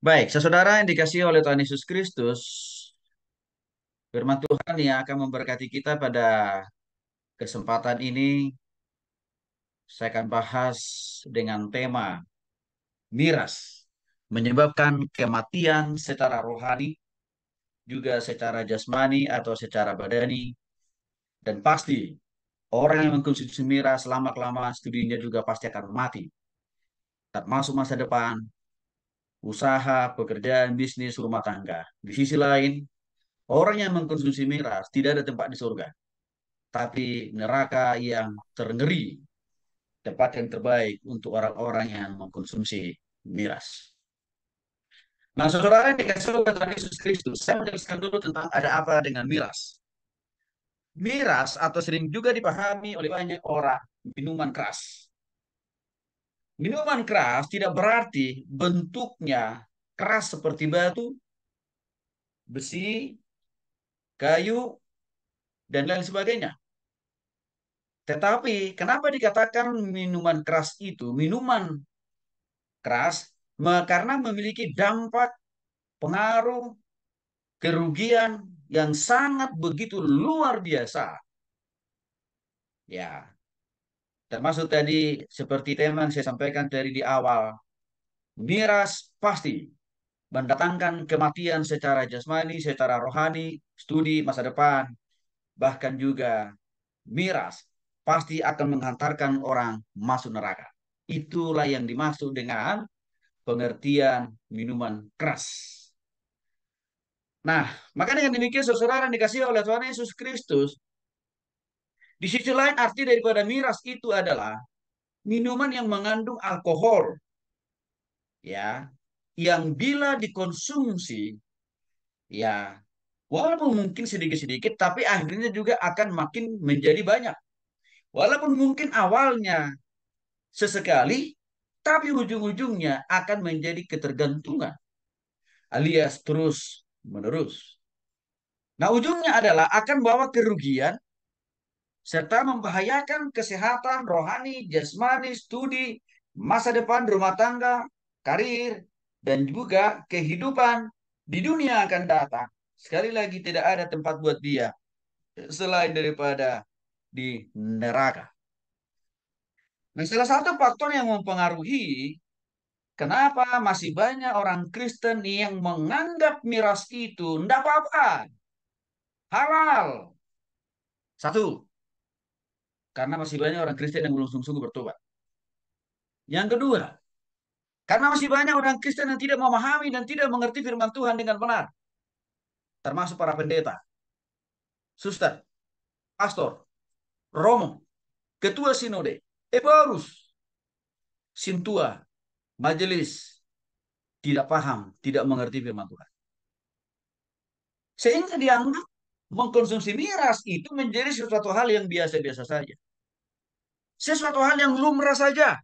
Baik, saudara yang dikasihi oleh Tuhan Yesus Kristus, firman Tuhan yang akan memberkati kita pada kesempatan ini, saya akan bahas dengan tema miras, menyebabkan kematian secara rohani, juga secara jasmani atau secara badani, dan pasti orang yang mengkonsumsi miras lama-kelamaan studinya juga pasti akan mati. Termasuk masa depan, usaha, pekerjaan, bisnis, rumah tangga. Di sisi lain, orang yang mengkonsumsi miras tidak ada tempat di surga, tapi neraka yang terngeri, tempat yang terbaik untuk orang-orang yang mengkonsumsi miras. Nah, saudara yang dikasih oleh Tuhan Yesus Kristus, saya menjelaskan dulu tentang ada apa dengan miras. Miras atau sering juga dipahami oleh banyak orang, minuman keras. Minuman keras tidak berarti bentuknya keras seperti batu, besi, kayu, dan lain sebagainya. Tetapi kenapa dikatakan minuman keras itu minuman keras? Karena memiliki dampak, pengaruh, kerugian yang sangat begitu luar biasa. Ya, termasuk tadi seperti tema yang saya sampaikan dari di awal, miras pasti mendatangkan kematian secara jasmani, secara rohani, studi masa depan, bahkan juga miras pasti akan menghantarkan orang masuk neraka. Itulah yang dimaksud dengan pengertian minuman keras. Nah, maka dengan demikian saudara yang dikasihi oleh Tuhan Yesus Kristus, di sisi lain arti daripada miras itu adalah minuman yang mengandung alkohol, ya, yang bila dikonsumsi, ya, walaupun mungkin sedikit-sedikit, tapi akhirnya juga akan makin menjadi banyak. Walaupun mungkin awalnya sesekali, tapi ujung-ujungnya akan menjadi ketergantungan, alias terus menerus. Nah, ujungnya adalah akan bawa kerugian serta membahayakan kesehatan rohani, jasmani, studi, masa depan rumah tangga, karir, dan juga kehidupan di dunia akan datang. Sekali lagi tidak ada tempat buat dia selain daripada di neraka. Nah, salah satu faktor yang mempengaruhi kenapa masih banyak orang Kristen yang menganggap miras itu tidak apa-apa, halal. Satu, karena masih banyak orang Kristen yang belum sungguh-sungguh bertobat. Yang kedua, karena masih banyak orang Kristen yang tidak memahami dan tidak mengerti firman Tuhan dengan benar. Termasuk para pendeta, suster, pastor, romo, ketua sinode, eborus, sintua, majelis, tidak paham, tidak mengerti firman Tuhan. Sehingga dianggap mengkonsumsi miras itu menjadi sesuatu hal yang biasa-biasa saja. Sesuatu hal yang lumrah saja.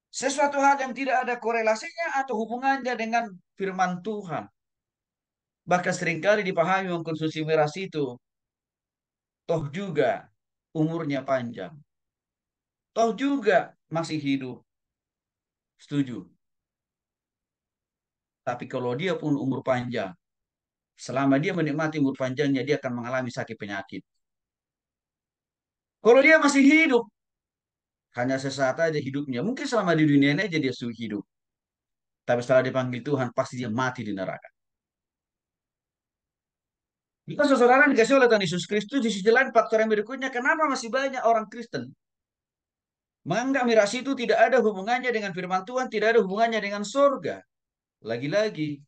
Sesuatu hal yang tidak ada korelasinya atau hubungannya dengan firman Tuhan. Bahkan seringkali dipahami mengkonsumsi miras itu, toh juga umurnya panjang. Toh juga masih hidup. Setuju. Tapi kalau dia pun umur panjang, selama dia menikmati umur panjangnya, dia akan mengalami sakit penyakit. Kalau dia masih hidup, hanya sesaat aja hidupnya. Mungkin selama di dunia ini aja dia hidup. Tapi setelah dipanggil Tuhan, pasti dia mati di neraka. Jika seseorang dikasih oleh Tuhan Yesus Kristus, di sisi lain faktor yang berikutnya, kenapa masih banyak orang Kristen menganggap miras itu tidak ada hubungannya dengan firman Tuhan, tidak ada hubungannya dengan surga. Lagi-lagi,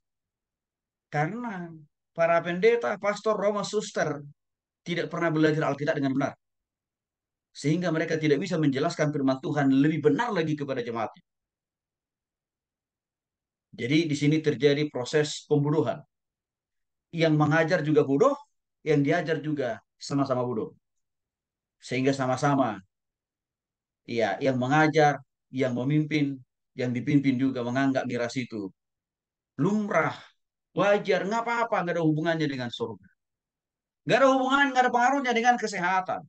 karena para pendeta, pastor, Roma, suster tidak pernah belajar Alkitab dengan benar. Sehingga mereka tidak bisa menjelaskan firman Tuhan lebih benar lagi kepada jemaat. Jadi di sini terjadi proses pembunuhan. Yang mengajar juga bodoh, yang diajar juga sama-sama bodoh. Sehingga sama-sama, ya, yang mengajar, yang memimpin, yang dipimpin juga menganggap miras itu lumrah, wajar, nggak apa-apa, nggak ada hubungannya dengan surga. Nggak ada hubungan, nggak ada pengaruhnya dengan kesehatan.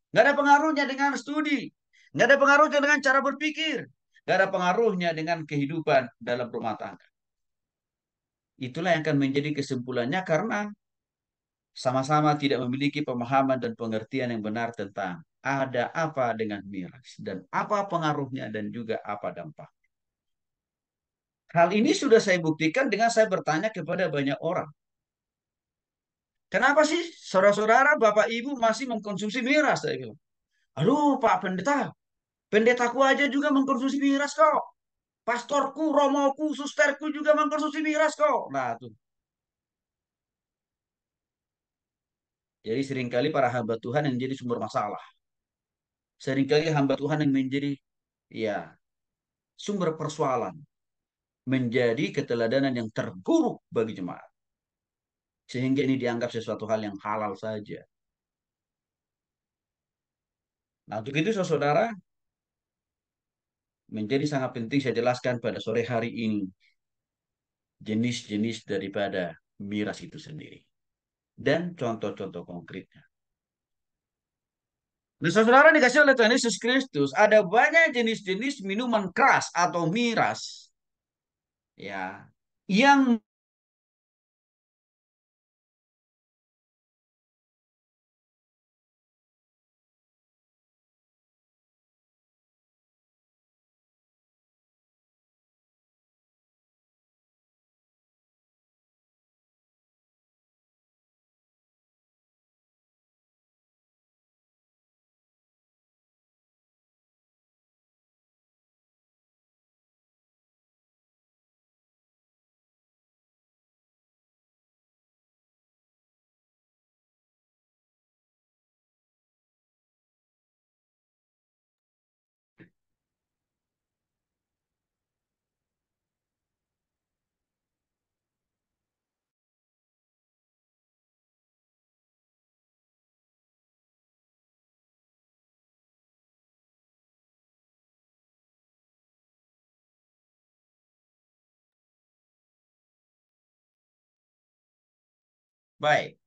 Nggak ada pengaruhnya dengan studi. Nggak ada pengaruhnya dengan cara berpikir. Nggak ada pengaruhnya dengan kehidupan dalam rumah tangga. Itulah yang akan menjadi kesimpulannya karena sama-sama tidak memiliki pemahaman dan pengertian yang benar tentang ada apa dengan miras dan apa pengaruhnya dan juga apa dampak. Hal ini sudah saya buktikan dengan saya bertanya kepada banyak orang. Kenapa sih saudara-saudara, bapak ibu masih mengkonsumsi miras? Saya bilang. Aduh, Pak Pendeta, pendetaku aja juga mengkonsumsi miras kok. Pastorku, romoku, susterku juga mengkonsumsi miras kok. Nah, tuh. Jadi seringkali para hamba Tuhan yang jadi sumber masalah. Seringkali hamba Tuhan yang menjadi ya sumber persoalan, menjadi keteladanan yang terburuk bagi jemaat. Sehingga ini dianggap sesuatu hal yang halal saja. Nah, untuk itu saudara, menjadi sangat penting saya jelaskan pada sore hari ini jenis-jenis daripada miras itu sendiri dan contoh-contoh konkretnya. Nah, saudara dikasih oleh Tuhan Yesus Kristus, ada banyak jenis-jenis minuman keras atau miras, ya, yang baik.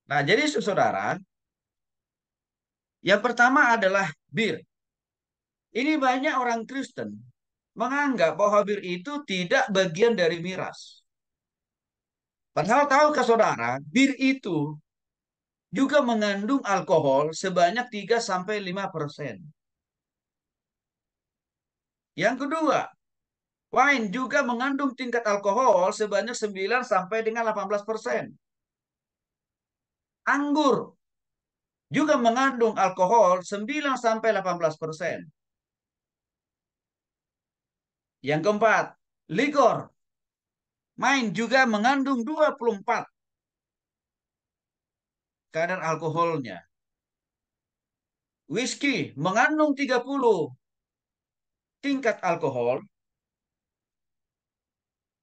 Nah, jadi saudara, yang pertama adalah bir. Ini banyak orang Kristen menganggap bahwa bir itu tidak bagian dari miras. Padahal tahukah saudara, bir itu juga mengandung alkohol sebanyak 3 sampai 5%. Yang kedua, wine juga mengandung tingkat alkohol sebanyak 9 sampai dengan 18%. Anggur juga mengandung alkohol 9 sampai 18%. Yang keempat, liquor, wine juga mengandung 24 kadar alkoholnya. Whisky mengandung 30 tingkat alkohol.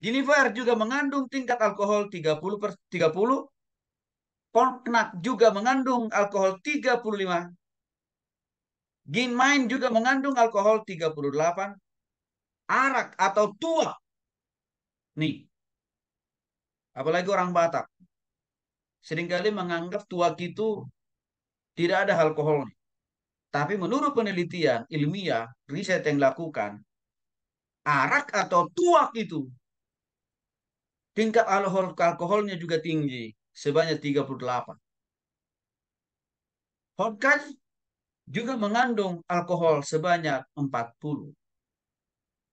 Jenever juga mengandung tingkat alkohol 30. Cognac juga mengandung alkohol 35. Gin juga mengandung alkohol 38. Arak atau tua. Nih, apalagi orang Batak. Seringkali menganggap tuak itu tidak ada alkoholnya. Tapi menurut penelitian ilmiah, riset yang dilakukan, arak atau tuak itu tingkat alkoholnya juga tinggi, sebanyak 38. Vodka juga mengandung alkohol sebanyak 40.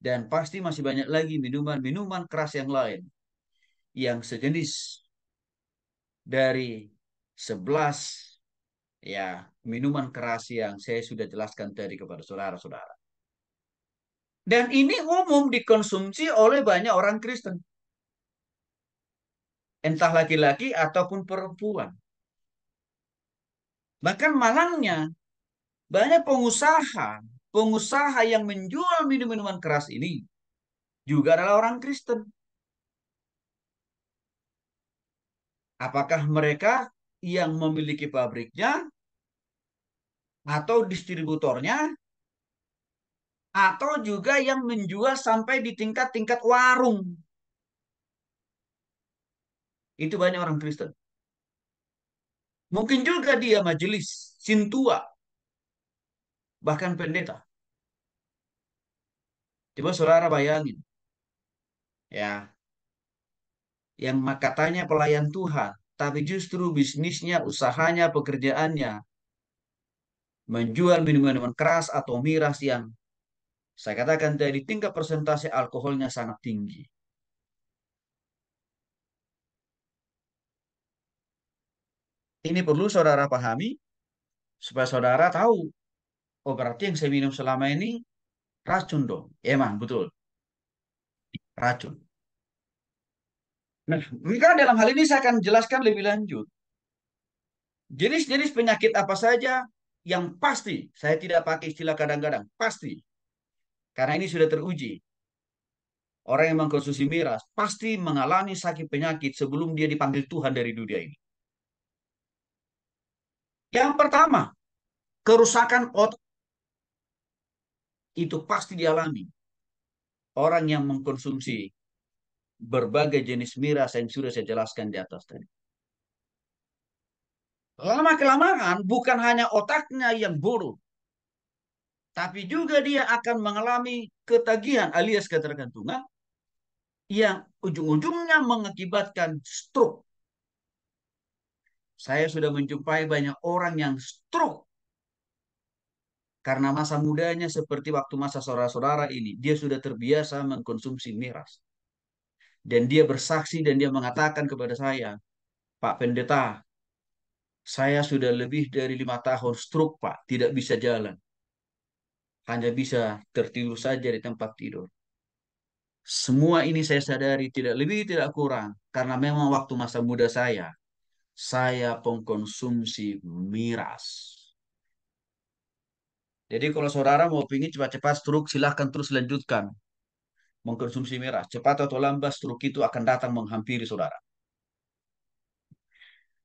Dan pasti masih banyak lagi minuman-minuman keras yang lain yang sejenis dari 11 ya minuman keras yang saya sudah jelaskan tadi kepada saudara-saudara. Dan ini umum dikonsumsi oleh banyak orang Kristen, entah laki-laki ataupun perempuan. Bahkan malangnya banyak pengusaha yang menjual minum-minuman keras ini juga adalah orang Kristen. Apakah mereka yang memiliki pabriknya atau distributornya atau juga yang menjual sampai di tingkat-tingkat warung? Itu banyak orang Kristen. Mungkin juga dia majelis, sintua, bahkan pendeta. Coba saudara bayangin, ya. yang katanya pelayan Tuhan, tapi justru bisnisnya, usahanya, pekerjaannya menjual minuman-minuman keras atau miras yang saya katakan tadi tingkat persentase alkoholnya sangat tinggi. Ini perlu saudara pahami supaya saudara tahu, oh berarti yang saya minum selama ini racun dong. Emang betul, racun. Nah, maka dalam hal ini saya akan jelaskan lebih lanjut. Jenis-jenis penyakit apa saja yang pasti, saya tidak pakai istilah kadang-kadang, pasti. Karena ini sudah teruji. Orang yang mengkonsumsi miras pasti mengalami sakit penyakit sebelum dia dipanggil Tuhan dari dunia ini. Yang pertama, kerusakan otak itu pasti dialami orang yang mengkonsumsi berbagai jenis miras yang sudah saya jelaskan di atas tadi. Lama-kelamaan bukan hanya otaknya yang buruk, tapi juga dia akan mengalami ketagihan alias ketergantungan yang ujung-ujungnya mengakibatkan stroke. Saya sudah menjumpai banyak orang yang stroke karena masa mudanya seperti waktu masa saudara-saudara ini. Dia sudah terbiasa mengkonsumsi miras. Dan dia bersaksi dan dia mengatakan kepada saya, Pak Pendeta, saya sudah lebih dari 5 tahun stroke, Pak. Tidak bisa jalan. Hanya bisa tertidur saja di tempat tidur. Semua ini saya sadari tidak lebih tidak kurang. Karena memang waktu masa muda saya pengkonsumsi miras. Jadi kalau saudara mau pingin cepat-cepat stroke, silahkan terus lanjutkan mengkonsumsi miras. Cepat atau lambat stroke itu akan datang menghampiri saudara.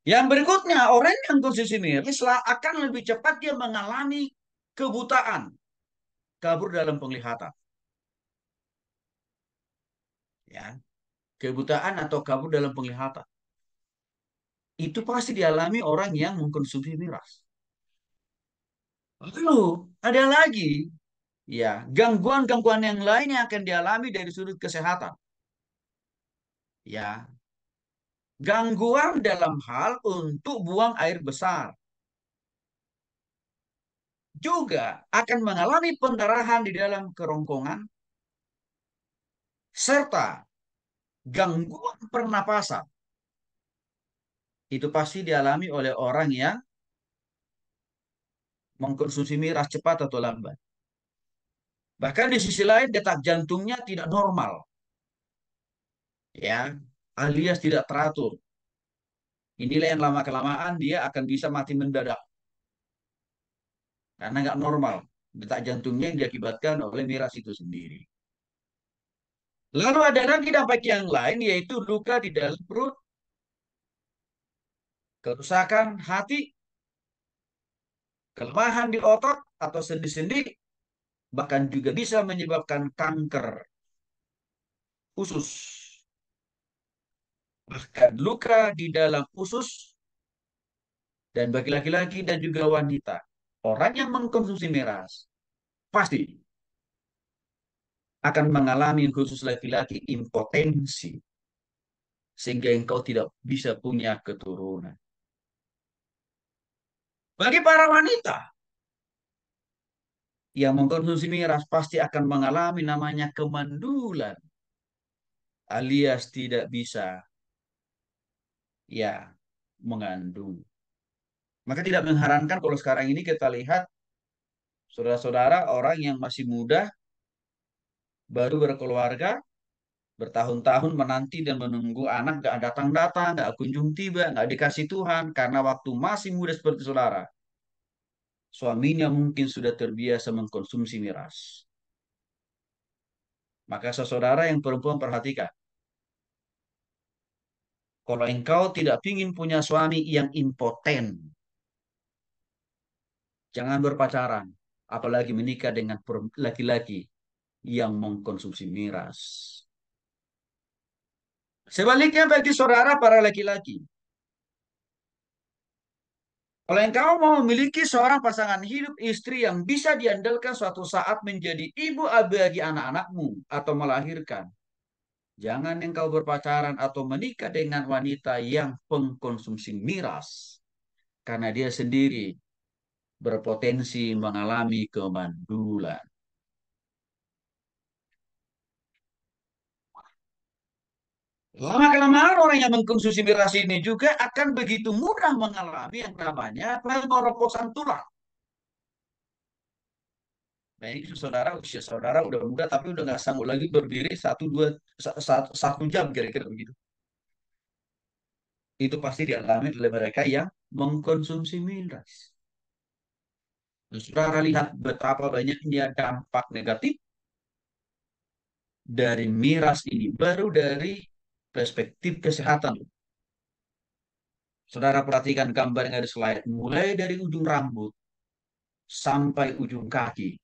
Yang berikutnya, orang yang konsumsi miras akan lebih cepat dia mengalami kebutaan, kabur dalam penglihatan. Ya, kebutaan atau kabur dalam penglihatan. Itu pasti dialami orang yang mengkonsumsi miras. Lalu, ada lagi, ya, gangguan-gangguan yang lain yang akan dialami dari sudut kesehatan. Ya, gangguan dalam hal untuk buang air besar. Juga akan mengalami pendarahan di dalam kerongkongan, serta gangguan pernapasan. Itu pasti dialami oleh orang yang mengkonsumsi miras cepat atau lambat. Bahkan di sisi lain detak jantungnya tidak normal, ya, alias tidak teratur. Inilah yang lama kelamaan dia akan bisa mati mendadak karena nggak normal detak jantungnya yang diakibatkan oleh miras itu sendiri. Lalu ada lagi dampak yang lain yaitu luka di dalam perut, kerusakan hati, kelemahan di otot atau sendi-sendi, bahkan juga bisa menyebabkan kanker usus. Bahkan luka di dalam usus dan bagi laki-laki dan juga wanita. Orang yang mengkonsumsi miras pasti akan mengalami khusus laki-laki impotensi sehingga engkau tidak bisa punya keturunan. Bagi para wanita yang mengkonsumsi miras pasti akan mengalami namanya kemandulan alias tidak bisa ya mengandung. Maka tidak mengherankan kalau sekarang ini kita lihat saudara-saudara orang yang masih muda baru berkeluarga bertahun-tahun menanti dan menunggu anak gak datang-datang, gak kunjung tiba, gak dikasih Tuhan karena waktu masih muda seperti saudara. Suaminya mungkin sudah terbiasa mengkonsumsi miras. Maka saudara yang perempuan perhatikan. Kalau engkau tidak ingin punya suami yang impoten, jangan berpacaran. Apalagi menikah dengan laki-laki yang mengkonsumsi miras. Sebaliknya bagi saudara para laki-laki. Kalau engkau mau memiliki seorang pasangan hidup istri yang bisa diandalkan suatu saat menjadi ibu bagi anak-anakmu atau melahirkan. Jangan engkau berpacaran atau menikah dengan wanita yang pengkonsumsi miras, karena dia sendiri berpotensi mengalami kemandulan. Lama-kelamaan orang yang mengkonsumsi miras ini juga akan begitu mudah mengalami yang namanya pemorokosan tulang. Nah, ini saudara, usia saudara udah muda tapi udah nggak sanggup lagi berdiri satu jam kira-kira begitu. Itu pasti dialami oleh mereka yang mengkonsumsi miras. Dan saudara lihat betapa banyaknya dampak negatif dari miras ini baru dari perspektif kesehatan. Saudara perhatikan gambar yang ada slide, mulai dari ujung rambut sampai ujung kaki.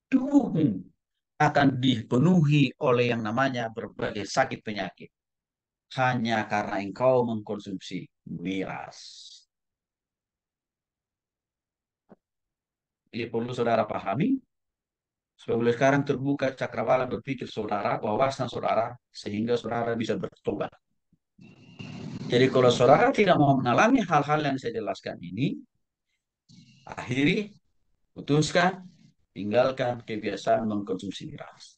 Tubuhmu akan dipenuhi oleh yang namanya berbagai sakit penyakit. Hanya karena engkau mengkonsumsi miras. Ini perlu saudara pahami. Supaya mulai sekarang terbuka cakrawala berpikir saudara, wawasan saudara, sehingga saudara bisa bertobat. Jadi kalau saudara tidak mau mengalami hal-hal yang saya jelaskan ini, akhiri, putuskan, tinggalkan kebiasaan mengkonsumsi miras.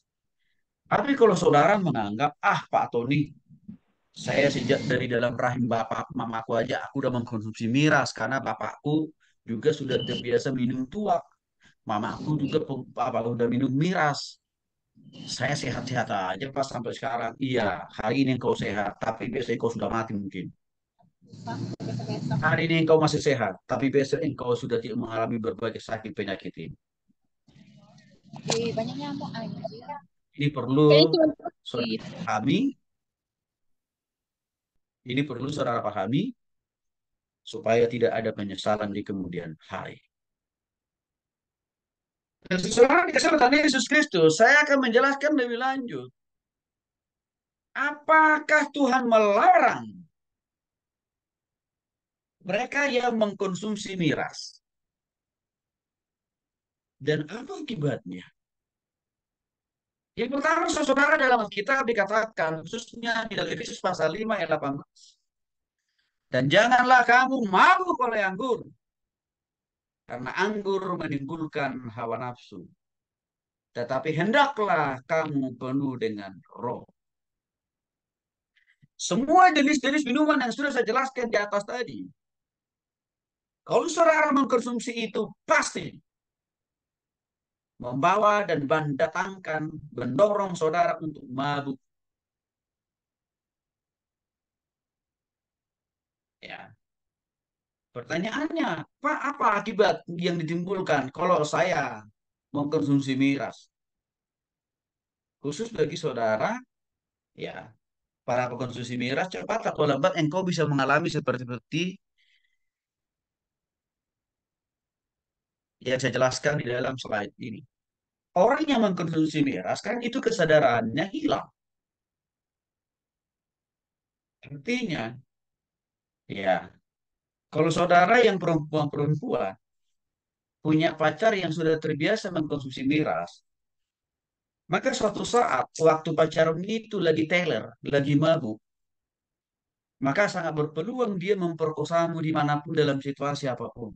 Tapi kalau saudara menganggap, Pak Tony, saya sejak dari dalam rahim bapak mamaku aja aku udah mengkonsumsi miras karena bapakku juga sudah terbiasa minum tuak. Mamaku juga udah minum miras. Saya sehat-sehat aja pas sampai sekarang. Iya, hari ini engkau sehat, tapi besok engkau sudah mati mungkin. Hari ini engkau masih sehat, tapi besok engkau sudah tidak mengalami berbagai sakit penyakit ini. Banyak nyamuk anjir. Ini perlu saudara pahami. Ini perlu saudara pahami supaya tidak ada penyesalan di kemudian hari. Dan saudara dikasih oleh Yesus Kristus, saya akan menjelaskan lebih lanjut. Apakah Tuhan melarang mereka yang mengkonsumsi miras? Dan apa akibatnya? Yang pertama, saudara dalam Alkitab dikatakan, khususnya di dalam Efesus pasal 5 ayat 18. Dan janganlah kamu mabuk oleh anggur, karena anggur menimbulkan hawa nafsu. Tetapi hendaklah kamu penuh dengan roh. Semua jenis-jenis minuman yang sudah saya jelaskan di atas tadi, kalau saudara mengkonsumsi itu, pasti membawa dan mendatangkan, mendorong saudara untuk mabuk. Ya. Pertanyaannya, Pak, apa akibat yang ditimbulkan kalau saya mengkonsumsi miras? Khusus bagi saudara, ya, para pengkonsumsi miras, cepat atau lambat engkau bisa mengalami seperti yang saya jelaskan di dalam slide ini. Orang yang mengkonsumsi miras kan itu kesadarannya hilang. Artinya, ya, kalau saudara yang perempuan-perempuan punya pacar yang sudah terbiasa mengkonsumsi miras, maka suatu saat waktu pacaran itu lagi teler, lagi mabuk, maka sangat berpeluang dia memperkosamu dimanapun dalam situasi apapun.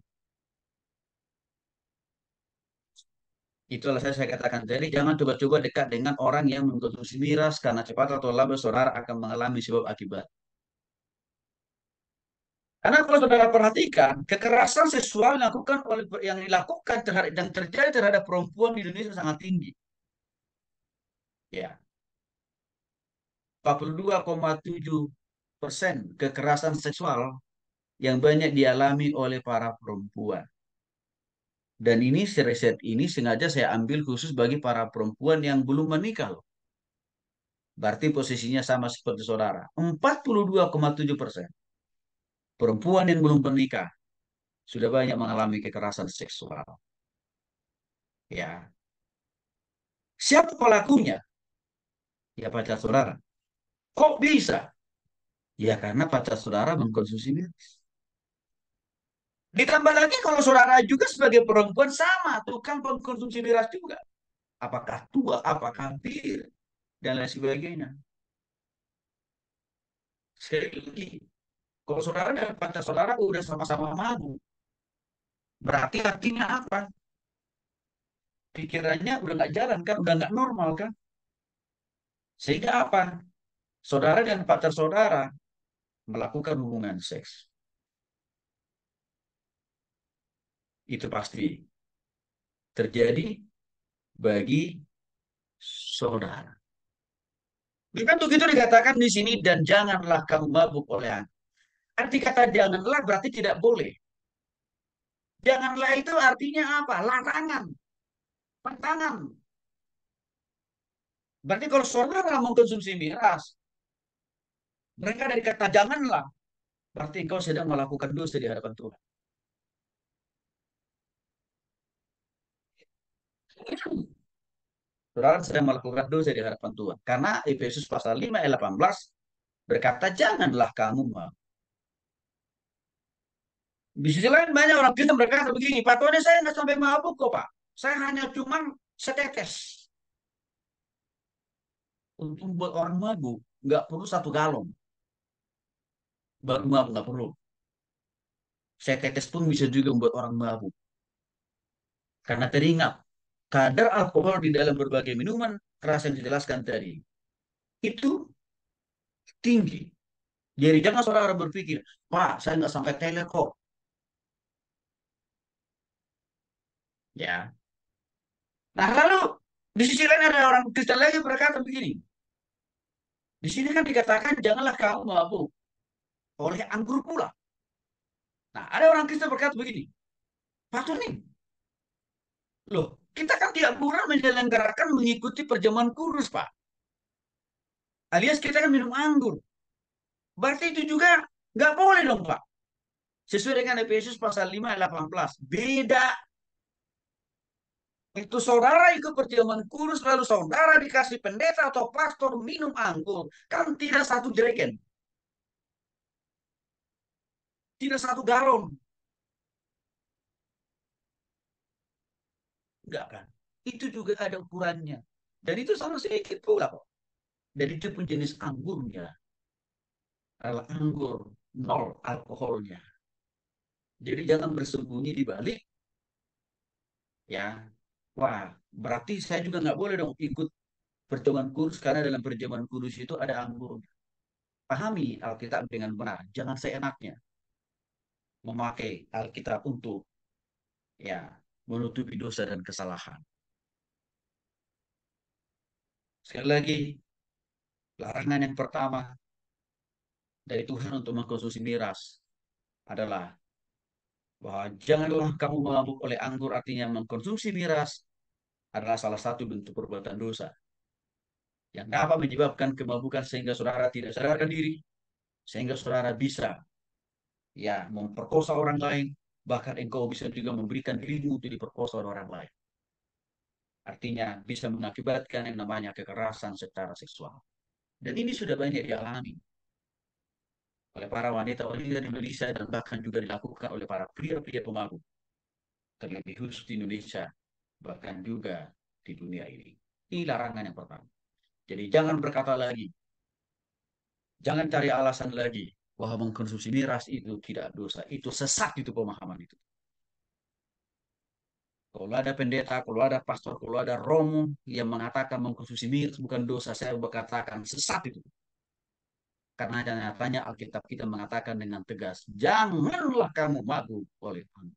Itulah saya katakan tadi, jangan coba-coba dekat dengan orang yang mengkonsumsi miras karena cepat atau lambat saudara akan mengalami sebab akibat. Karena kalau saudara perhatikan, kekerasan seksual yang dilakukan terhadap yang terjadi terhadap perempuan di Indonesia sangat tinggi. Ya, 42,7% kekerasan seksual yang banyak dialami oleh para perempuan. Dan ini riset ini sengaja saya ambil khusus bagi para perempuan yang belum menikah loh. Berarti posisinya sama seperti saudara. 42,7% perempuan yang belum menikah sudah banyak mengalami kekerasan seksual. Ya, siapa pelakunya? Ya pacar saudara. Kok bisa? Ya karena pacar saudara mengkonsumsi miras. Ditambah lagi kalau saudara juga sebagai perempuan sama, tukang pengkonsumsi miras juga. Apakah tua, apakah bir, dan lain sebagainya. Sekali lagi, kalau saudara dan pacar saudara udah sama-sama mabuk, berarti artinya apa? Pikirannya udah nggak jalan kan, udah nggak normal kan? Sehingga apa? Saudara dan pacar saudara melakukan hubungan seks. Itu pasti terjadi bagi saudara. Bahkan begitu dikatakan di sini, dan janganlah kamu mabuk oleh angin. Arti kata janganlah berarti tidak boleh. Janganlah itu artinya apa? Larangan, pantangan. Berarti kalau saudara mengkonsumsi miras, mereka dari kata janganlah, berarti engkau sedang melakukan dosa di hadapan Tuhan. Saudara sedang melakukan dosa di hadapan Tuhan. Karena Efesus pasal 5 ayat 18 berkata, janganlah kamu mabuk. Di sisi lain banyak orang kita berkata begini, Pak Tony saya nggak sampai mabuk kok Pak. Saya hanya cuma setetes. Untuk buat orang mabuk, nggak perlu 1 galon. Baru mabuk, nggak perlu. Setetes pun bisa juga membuat orang mabuk. Karena teringat, kadar alkohol di dalam berbagai minuman keras yang dijelaskan tadi, itu tinggi. Jadi jangan saudara berpikir, Pak, saya nggak sampai teler kok. Ya. Nah, lalu di sisi lain ada orang Kristen lagi berkata begini. Di sini kan dikatakan janganlah kamu mabuk oleh anggur pula. Nah, ada orang Kristen berkata begini. Pastor nih, loh, kita kan tidak pernah menyelenggarakan mengikuti perjamuan kudus, Pak. Alias kita kan minum anggur. Berarti itu juga nggak boleh dong, Pak. Sesuai dengan Efesus pasal 5 ayat 18. Beda. Itu saudara ikut perjamuan kudus, lalu saudara dikasih pendeta atau pastor minum anggur. Kan tidak 1 jerigen. Tidak 1 galon. Enggak kan? Itu juga ada ukurannya. Dan itu sama sedikit pula kok. Dan itu pun jenis anggurnya adalah anggur nol alkoholnya. Jadi jangan bersembunyi di balik ya. Wah, berarti saya juga nggak boleh dong ikut perjamuan kudus karena dalam perjamuan kudus itu ada anggur. Pahami Alkitab dengan benar. Jangan seenaknya memakai Alkitab untuk ya menutupi dosa dan kesalahan. Sekali lagi, larangan yang pertama dari Tuhan untuk mengkonsumsi miras adalah bahwa janganlah kamu mabuk oleh anggur, artinya mengkonsumsi miras adalah salah satu bentuk perbuatan dosa yang dapat menyebabkan kemabukan sehingga saudara tidak sadarkan diri, sehingga saudara bisa ya memperkosa orang lain, bahkan engkau bisa juga memberikan dirimu untuk diperkosa oleh orang lain. Artinya bisa mengakibatkan yang namanya kekerasan secara seksual. Dan ini sudah banyak dialami oleh para wanita-wanita di Indonesia dan bahkan juga dilakukan oleh para pria-pria pemabuk, terlebih khusus di Indonesia, bahkan juga di dunia ini. Ini larangan yang pertama. Jadi jangan berkata lagi, jangan cari alasan lagi bahwa mengkonsumsi miras itu tidak dosa. Itu sesat itu pemahaman itu. Kalau ada pendeta, kalau ada pastor, kalau ada romo yang mengatakan mengkonsumsi miras bukan dosa, saya berkatakan sesat itu. Karena nyatanya Alkitab kita mengatakan dengan tegas, janganlah kamu mabuk oleh anggur.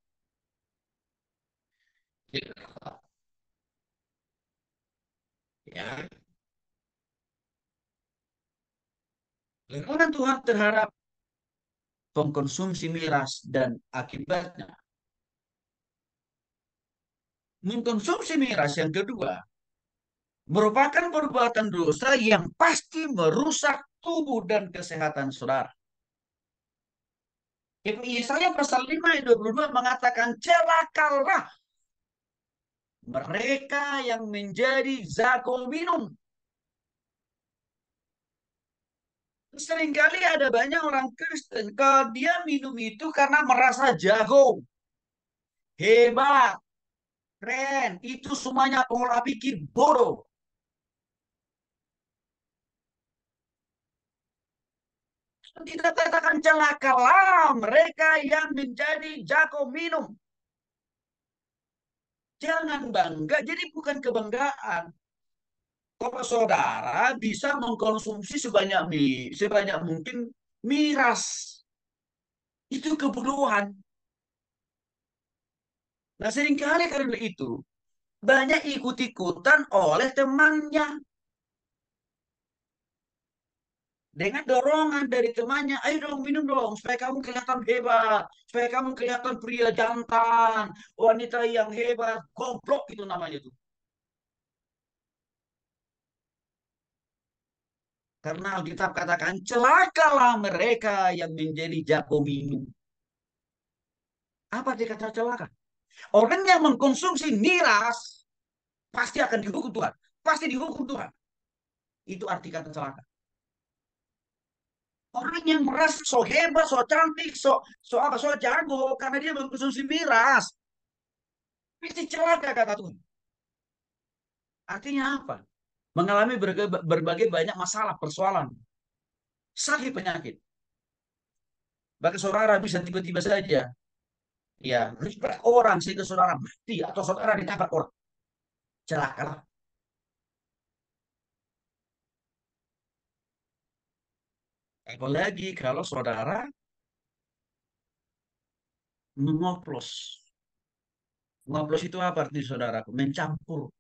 Ya, larangan Tuhan terhadap pengkonsumsi miras dan akibatnya mengkonsumsi miras yang kedua merupakan perbuatan dosa yang pasti merusak tubuh dan kesehatan saudara. Yesaya pasal 5 ayat 22 mengatakan celakalah mereka yang menjadi jago minum. Seringkali ada banyak orang Kristen kalau dia minum itu karena merasa jago, hebat, keren. Itu semuanya pola pikir bodoh. Kita katakan celakalah mereka yang menjadi jago minum. Jangan bangga. Jadi bukan kebanggaan. Kalau saudara bisa mengkonsumsi sebanyak mungkin miras, itu kebodohan. Nah, seringkali karena itu banyak ikut-ikutan oleh temannya dengan dorongan dari temannya, ayo dong minum dong supaya kamu kelihatan hebat, supaya kamu kelihatan pria jantan, wanita yang hebat, goblok itu namanya tuh. Karena Alkitab katakan celakalah mereka yang menjadi jago minum. Apa dia kata celaka? Orang yang mengkonsumsi miras pasti akan dihukum Tuhan. Pasti dihukum Tuhan. Itu arti kata celaka. Orang yang merasa so hebat, so cantik, so jago karena dia mengkonsumsi miras, pasti celaka kata Tuhan. Artinya apa? Mengalami berbagai banyak masalah, persoalan, sakit penyakit. Bahkan saudara bisa tiba-tiba saja ya menabrak orang sehingga saudara mati atau saudara ditabrak orang. Celakalah. Apalagi kalau saudara mengoplos. Mengoplos itu apa arti saudara? Mencampur.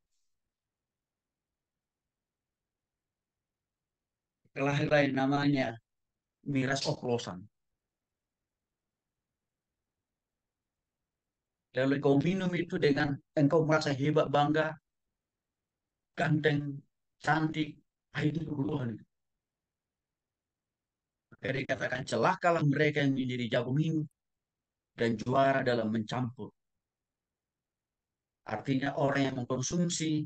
Lain namanya miras oplosan. Lalu kau minum itu dengan engkau merasa hebat, bangga, ganteng, cantik. Ah, itu kebodohan. Maka dikatakan celakalah mereka yang menjadi jago minum dan juara dalam mencampur. Artinya orang yang mengkonsumsi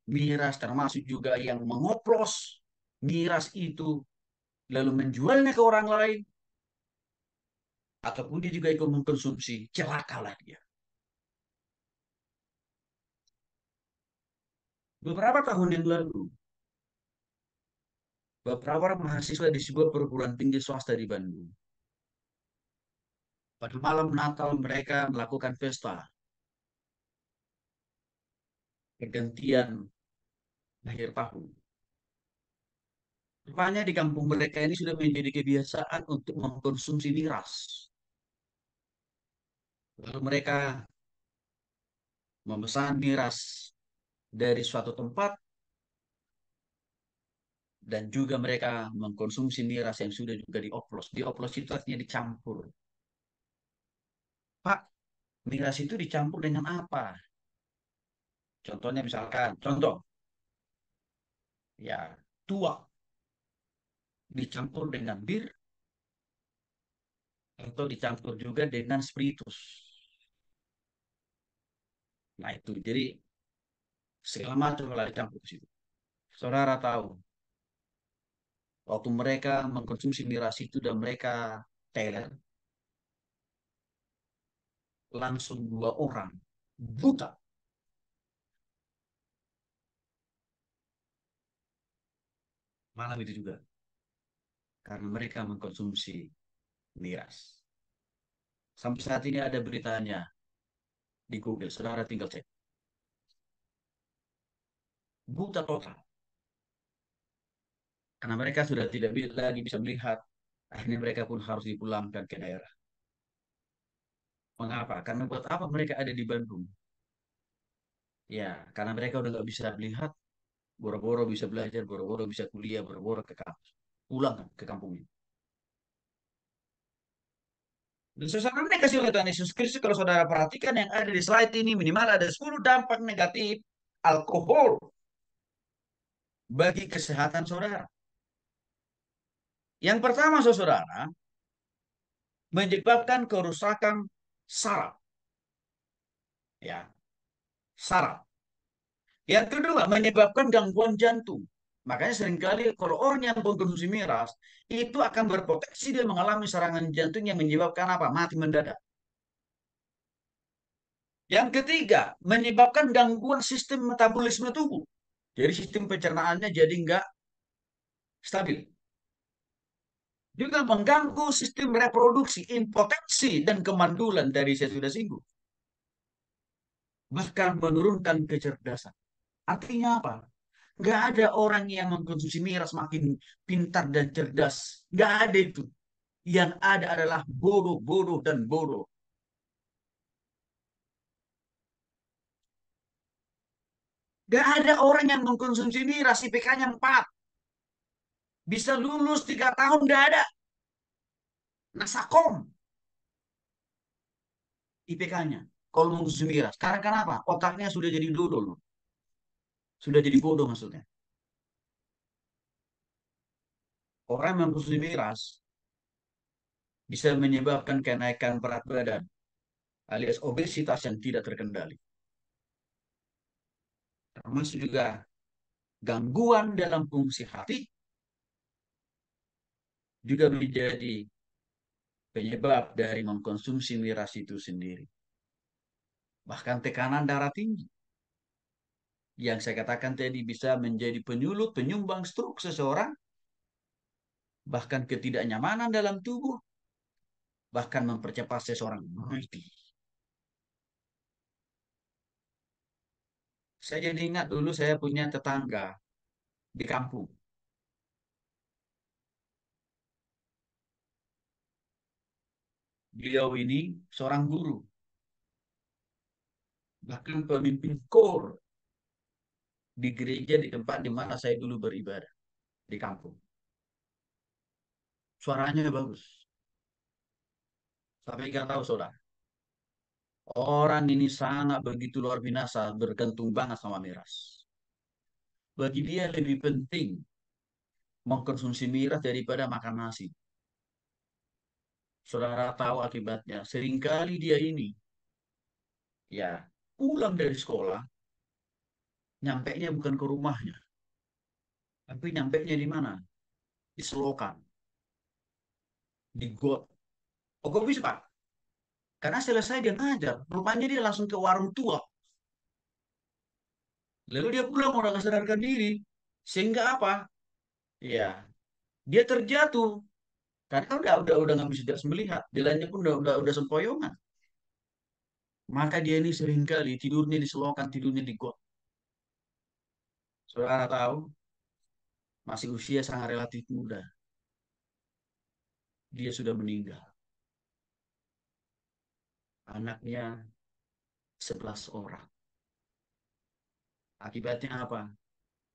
miras termasuk juga yang mengoplos miras itu lalu menjualnya ke orang lain ataupun dia juga ikut mengkonsumsi, celakalah dia. Beberapa tahun yang lalu, beberapa mahasiswa di sebuah perguruan tinggi swasta di Bandung, pada malam Natal mereka melakukan pesta pergantian akhir tahun. Rupanya di kampung mereka ini sudah menjadi kebiasaan untuk mengkonsumsi miras. Lalu mereka memesan miras dari suatu tempat dan juga mereka mengkonsumsi miras yang sudah juga dioplos. Dioplos itu artinya dicampur. Pak, miras itu dicampur dengan apa? Contohnya misalkan, contoh, ya tua dicampur dengan bir atau dicampur juga dengan spiritus. Nah itu, jadi segala macam lah dicampur di situ. Saudara tahu, waktu mereka mengkonsumsi miras itu dan mereka teler, langsung dua orang buta. Malam itu juga, karena mereka mengkonsumsi miras. Sampai saat ini ada beritanya di Google, saudara tinggal cek. Buta total. Karena mereka sudah tidak lagi bisa melihat. Akhirnya mereka pun harus dipulangkan ke daerah. Mengapa? Karena buat apa mereka ada di Bandung? Ya, karena mereka udah nggak bisa melihat, boro-boro bisa belajar, boro-boro bisa kuliah, boro-boro ke kampus. Pulang ke kampungnya. Dan saudara kasih oleh Tuhan Yesus Kristus, kalau saudara perhatikan yang ada di slide ini, minimal ada 10 dampak negatif alkohol bagi kesehatan saudara. Yang pertama, saudara, menyebabkan kerusakan saraf. Ya, saraf. Yang kedua, menyebabkan gangguan jantung. Makanya seringkali kalau orang yang mengkonsumsi miras, itu akan berpotensi dia mengalami serangan jantung yang menyebabkan apa? Mati mendadak. Yang ketiga, menyebabkan gangguan sistem metabolisme tubuh. Jadi sistem pencernaannya jadi nggak stabil. juga mengganggu sistem reproduksi, impotensi, dan kemandulan dari saya sudah singgung. Bahkan menurunkan kecerdasan. Artinya apa? Nggak ada orang yang mengkonsumsi miras makin pintar dan cerdas. Nggak ada itu. Yang ada adalah bodoh, bodoh, dan bodoh. Nggak ada orang yang mengkonsumsi miras IPK-nya 4. Bisa lulus 3 tahun, nggak ada. Nasakom IPK-nya. Kalau mengkonsumsi miras. Karena kenapa? Otaknya sudah jadi dodol. Sudah jadi bodoh maksudnya. Orang yang mengkonsumsi miras bisa menyebabkan kenaikan berat badan alias obesitas yang tidak terkendali. Termasuk juga gangguan dalam fungsi hati juga menjadi penyebab dari mengkonsumsi miras itu sendiri. Bahkan tekanan darah tinggi yang saya katakan tadi bisa menjadi penyulut, penyumbang stroke seseorang, bahkan ketidaknyamanan dalam tubuh, bahkan mempercepat seseorang mati. Saya jadi ingat dulu saya punya tetangga di kampung. Beliau ini seorang guru, bahkan pemimpin kor di gereja di tempat di mana saya dulu beribadah di kampung. Suaranya bagus. Tapi nggak tahu saudara, orang ini sangat begitu luar biasa bergantung banget sama miras. Bagi dia lebih penting mengkonsumsi miras daripada makan nasi. Saudara tahu akibatnya. Seringkali dia ini ya pulang dari sekolah, nyampe nya bukan ke rumahnya, tapi nyampe nya di mana? Di selokan, di got. Oh, kok bisa, Pak? Karena selesai dia ngajar, rupanya dia langsung ke warung tua. Lalu dia pulang udah nggak sadarkan diri. Sehingga apa? Ya, dia terjatuh. Karena udah nggak bisa jelas melihat. Jalannya pun udah sempoyongan. Maka dia ini sering kali tidurnya di selokan, tidurnya di got. Saudara tahu, masih usia sangat relatif muda. Dia sudah meninggal. Anaknya 11 orang. Akibatnya apa?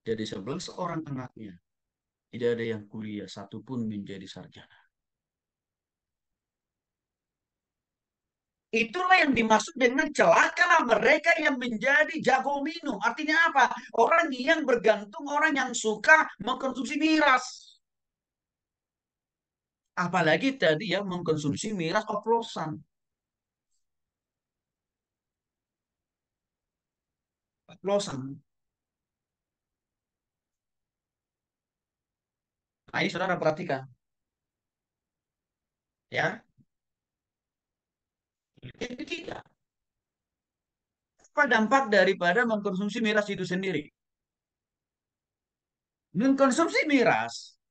Jadi 11 orang anaknya. Tidak ada yang kuliah, satupun menjadi sarjana. Itulah yang dimaksud dengan celakalah mereka yang menjadi jago minum. Artinya apa? Orang yang bergantung, orang yang suka mengkonsumsi miras. Apalagi tadi ya mengkonsumsi miras oplosan. Oplosan. Nah, ini saudara perhatikan. Ya. Yang ketiga, apa dampak daripada mengkonsumsi miras itu sendiri? Mengkonsumsi miras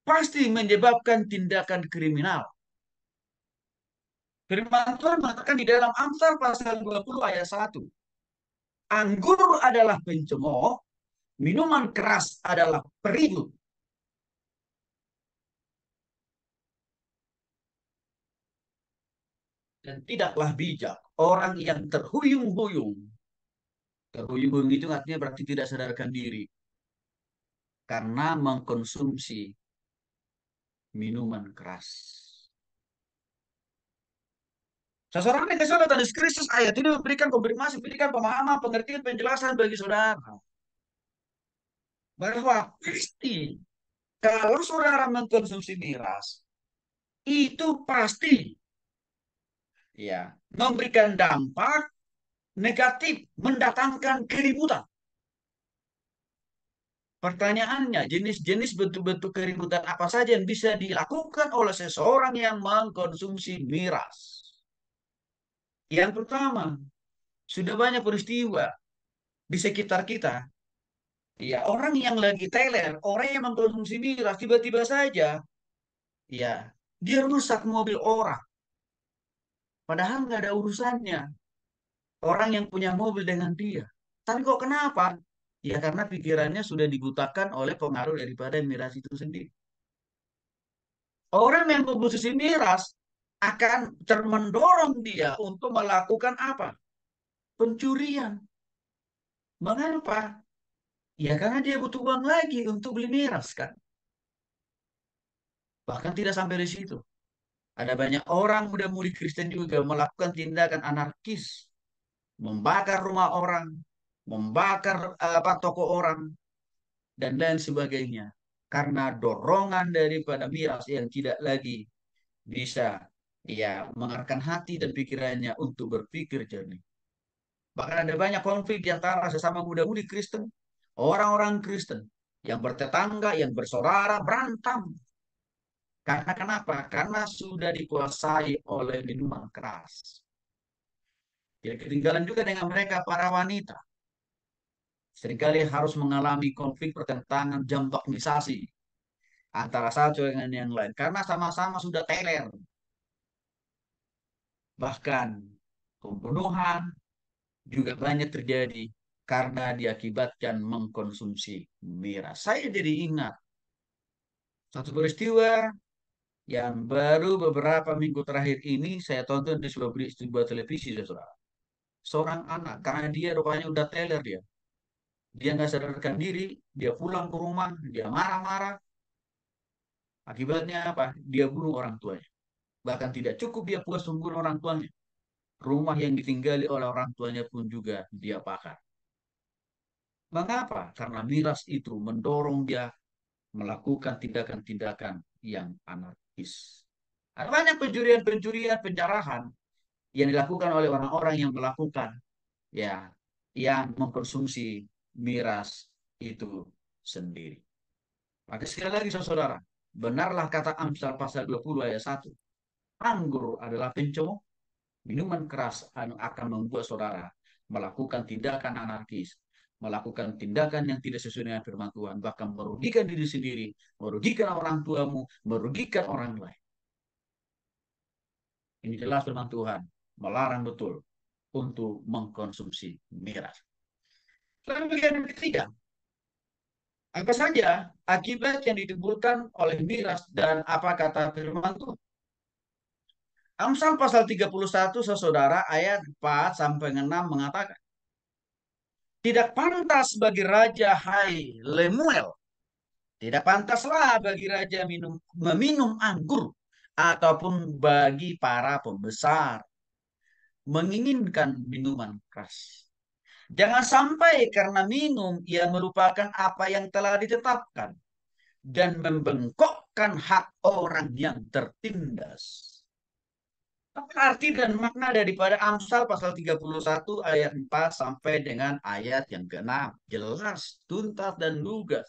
pasti menyebabkan tindakan kriminal. Firman Tuhan mengatakan di dalam Amsal pasal 20 ayat 1. Anggur adalah pencemooh, minuman keras adalah peribut. Dan tidaklah bijak orang yang terhuyung-huyung. Terhuyung-huyung itu artinya berarti tidak sadarkan diri. Karena mengkonsumsi minuman keras. Seseorang yang kesal datang Kristus ayat ini memberikan konfirmasi, memberikan pemahaman, pengertian, penjelasan bagi saudara. Bahwa pasti kalau saudara mengkonsumsi miras, itu pasti ya memberikan dampak negatif, mendatangkan keributan. Pertanyaannya, jenis-jenis bentuk-bentuk keributan apa saja yang bisa dilakukan oleh seseorang yang mengkonsumsi miras? Yang pertama, sudah banyak peristiwa di sekitar kita. Ya, orang yang lagi teler, orang yang mengkonsumsi miras, tiba-tiba saja, Ya, dia rusak mobil orang. Padahal nggak ada urusannya orang yang punya mobil dengan dia. Tapi kok kenapa? Ya karena pikirannya sudah dibutakan oleh pengaruh daripada miras itu sendiri. Orang yang mengkonsumsi miras akan mendorong dia untuk melakukan apa? Pencurian. Mengapa? Ya karena dia butuh uang lagi untuk beli miras kan. Bahkan tidak sampai di situ. Ada banyak orang muda-mudi Kristen juga melakukan tindakan anarkis, membakar rumah orang, membakar apa toko orang, dan lain sebagainya. Karena dorongan daripada miras yang tidak lagi bisa ya mengarahkan hati dan pikirannya untuk berpikir jernih. Bahkan ada banyak konflik di antara sesama muda-mudi Kristen, orang-orang Kristen yang bertetangga, yang bersaudara, berantem. Karena kenapa? Karena sudah dikuasai oleh minuman keras. Ya, ketinggalan juga dengan mereka para wanita. Seringkali harus mengalami konflik pertentangan jambaknisasi antara satu dengan yang lain. Karena sama-sama sudah teler. Bahkan pembunuhan juga banyak terjadi karena diakibatkan mengkonsumsi miras. Saya jadi ingat satu peristiwa yang baru beberapa minggu terakhir ini saya tonton di sebuah televisi, saudara. Seorang anak, karena dia rupanya udah teler dia. Dia nggak sadarkan diri, dia pulang ke rumah, dia marah-marah. Akibatnya apa? Dia bunuh orang tuanya. Bahkan tidak cukup dia puas membunuh orang tuanya. Rumah yang ditinggali oleh orang tuanya pun juga dia bakar. Mengapa? Karena miras itu mendorong dia melakukan tindakan-tindakan yang anarkis. Ada banyak pencurian-pencurian, penjarahan yang dilakukan oleh orang-orang yang melakukan ya yang mengkonsumsi miras itu sendiri. Maka sekali lagi saudara, benarlah kata Amsal pasal 20 ayat 1. Anggur adalah pencomok, minuman keras akan membuat saudara melakukan tindakan anarkis, melakukan tindakan yang tidak sesuai dengan firman Tuhan, bahkan merugikan diri sendiri, merugikan orang tuamu, merugikan orang lain. Ini jelas firman Tuhan, melarang betul untuk mengkonsumsi miras. Lalu bagian ketiga, apa saja akibat yang ditimbulkan oleh miras dan apa kata firman Tuhan? Amsal pasal 31 saudara ayat 4 sampai 6 mengatakan, tidak pantas bagi raja hai Lemuel, tidak pantaslah bagi raja meminum anggur ataupun bagi para pembesar menginginkan minuman keras. Jangan sampai karena minum ia merupakan apa yang telah ditetapkan dan membengkokkan hak orang yang tertindas. Apa arti dan makna daripada Amsal pasal 31 ayat 4 sampai dengan ayat yang ke-6? Jelas, tuntas, dan lugas.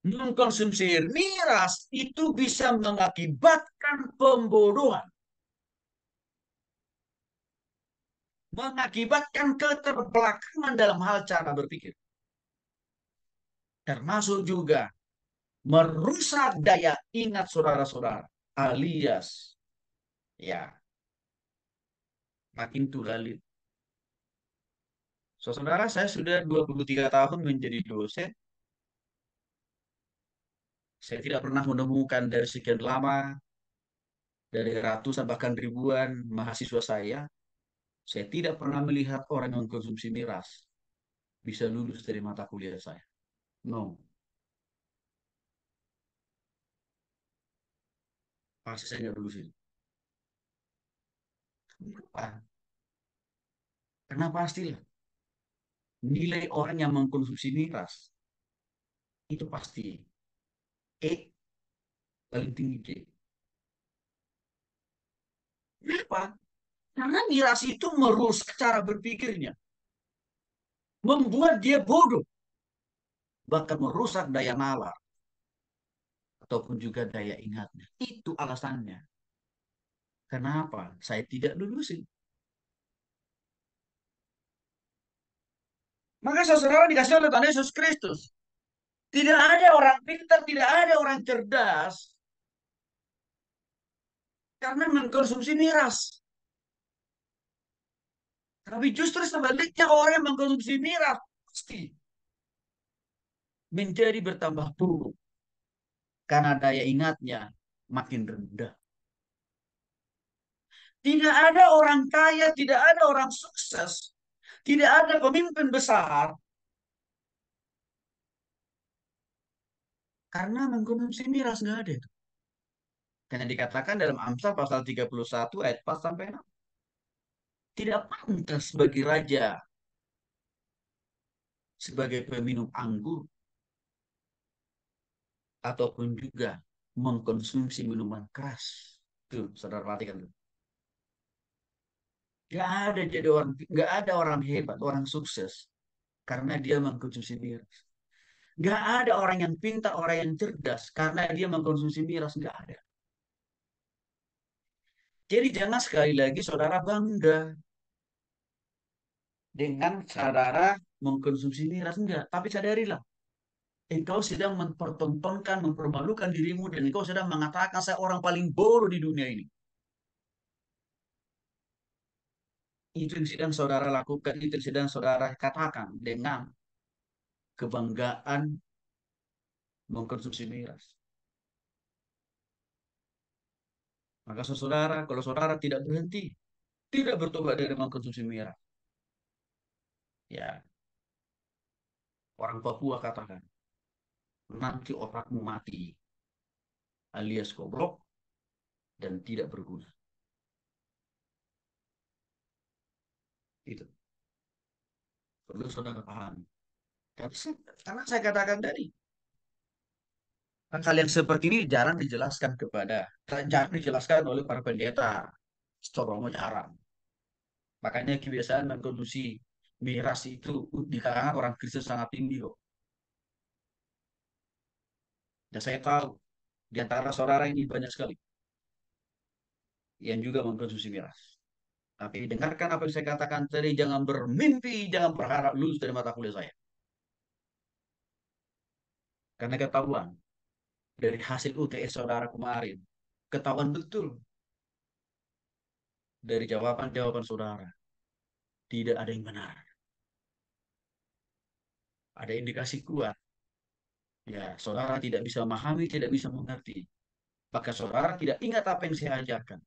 Mengkonsumsi miras itu bisa mengakibatkan pembodohan. Mengakibatkan keterbelakangan dalam hal cara berpikir. Termasuk juga merusak daya ingat saudara-saudara. Alias, ya, makin tulalit. Saudara, saya sudah 23 tahun menjadi dosen. Saya tidak pernah menemukan dari sekian lama, dari ratusan bahkan ribuan mahasiswa saya tidak pernah melihat orang yang mengkonsumsi miras bisa lulus dari mata kuliah saya. No, pasti saya nggak lulus itu. Kenapa? Karena pastilah nilai orang yang mengkonsumsi miras itu pasti E paling tinggi C. Kenapa? Karena miras itu merusak cara berpikirnya, membuat dia bodoh, bahkan merusak daya nalar ataupun juga daya ingatnya. Itu alasannya. Kenapa saya tidak lulusin? Maka saudara dikasih oleh Tuhan Yesus Kristus. Tidak ada orang pintar, tidak ada orang cerdas karena mengkonsumsi miras. Tapi justru sebaliknya orang yang mengkonsumsi miras pasti menjadi bertambah buruk karena daya ingatnya makin rendah. Tidak ada orang kaya, tidak ada orang sukses, tidak ada pemimpin besar karena mengkonsumsi miras, nggak ada itu. Karena dikatakan dalam Amsal pasal 31 ayat 4 sampai 6. Tidak pantas bagi raja sebagai peminum anggur ataupun juga mengkonsumsi minuman keras. Tuh, saudara perhatikan tuh. Gak ada orang hebat, orang sukses karena dia mengkonsumsi miras. Gak ada orang yang pintar, orang yang cerdas karena dia mengkonsumsi miras. Gak ada. Jadi jangan sekali lagi saudara bangga dengan saudara mengkonsumsi miras. Enggak. Tapi sadarilah, engkau sedang mempertontonkan, mempermalukan dirimu dan engkau sedang mengatakan saya orang paling bodoh di dunia ini. Itu yang sedang saudara lakukan, itu yang sedang saudara katakan dengan kebanggaan mengkonsumsi miras. Maka saudara, kalau saudara tidak berhenti, tidak bertobat dari mengkonsumsi miras, ya orang Papua katakan, nanti otakmu mati, alias goblok dan tidak berguna. Itu perlu saudara pahami. Karena saya katakan tadi, hal yang seperti ini jarang dijelaskan jarang dijelaskan oleh para pendeta. Secara jarang. Makanya kebiasaan mengkonsumsi miras itu di kalangan orang Kristen sangat tinggi kok. Dan saya tahu di antara saudara ini banyak sekali yang juga mengkonsumsi miras. Tapi dengarkan apa yang saya katakan tadi, jangan bermimpi, jangan berharap lulus dari mata kuliah saya. Karena ketahuan dari hasil UTS saudara kemarin, ketahuan betul dari jawaban-jawaban saudara, tidak ada yang benar. Ada indikasi kuat. Ya, saudara tidak bisa memahami, tidak bisa mengerti. Maka saudara tidak ingat apa yang saya ajarkan.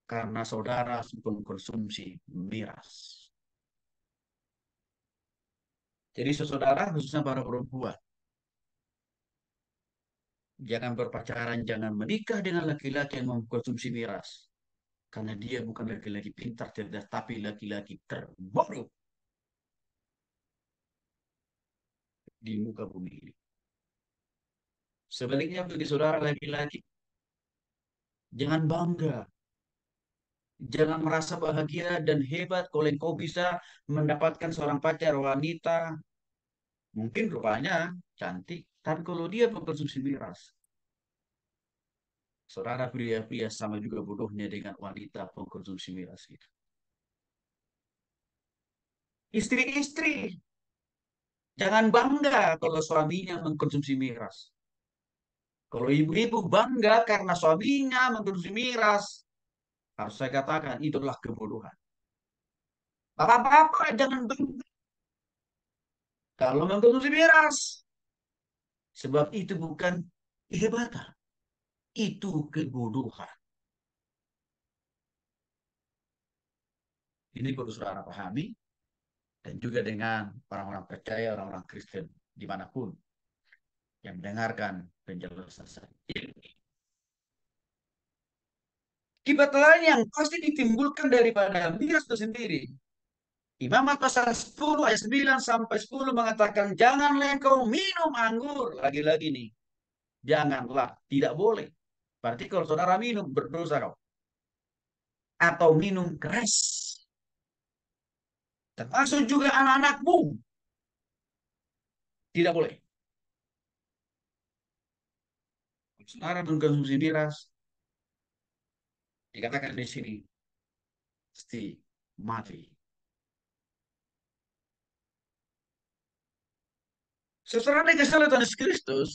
Karena saudara mengkonsumsi miras. Jadi saudara, khususnya para perempuan, jangan berpacaran, jangan menikah dengan laki-laki yang mengkonsumsi miras. Karena dia bukan laki-laki pintar, cerdas, tapi laki-laki terbodoh di muka bumi ini. Sebaliknya bagi saudara laki-laki, jangan bangga. Jangan merasa bahagia dan hebat kalau engkau bisa mendapatkan seorang pacar wanita. Mungkin rupanya cantik, tapi kalau dia mengkonsumsi miras, saudara pria-pria sama juga bodohnya dengan wanita pengkonsumsi miras gitu. Istri-istri, jangan bangga kalau suaminya mengkonsumsi miras. Kalau ibu-ibu bangga karena suaminya mengkonsumsi miras, harus saya katakan itulah kebodohan. Bapak-bapak jangan bangga kalau mengkonsumsi miras. Sebab itu bukan kehebatan, itu kebodohan. Ini perlu saudara pahami dan juga dengan orang-orang percaya, orang-orang Kristen dimanapun yang mendengarkan penjelasan saya. Akibat lain yang pasti ditimbulkan daripada miras itu sendiri. Imamat pasal 10 ayat 9 sampai 10 mengatakan janganlah engkau minum anggur. Lagi-lagi nih, janganlah, tidak boleh. Berarti kalau saudara minum berdosa kau. Atau minum keras. Termasuk juga anak-anakmu. Tidak boleh. Saudara mengkonsumsi miras, dikatakan di sini, pasti mati. Setelah dikasih Yesus Kristus,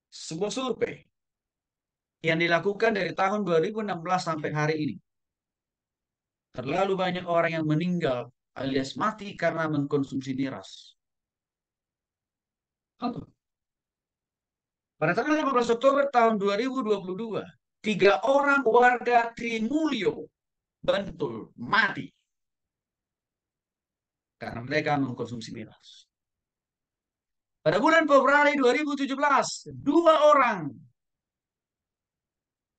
sebuah survei yang dilakukan dari tahun 2016 sampai hari ini. Terlalu banyak orang yang meninggal alias mati karena mengkonsumsi miras. Pada tanggal 15 Oktober tahun 2022, 3 orang warga Trimulyo, Bantul, mati karena mereka mengkonsumsi miras. Pada bulan Februari 2017, 2 orang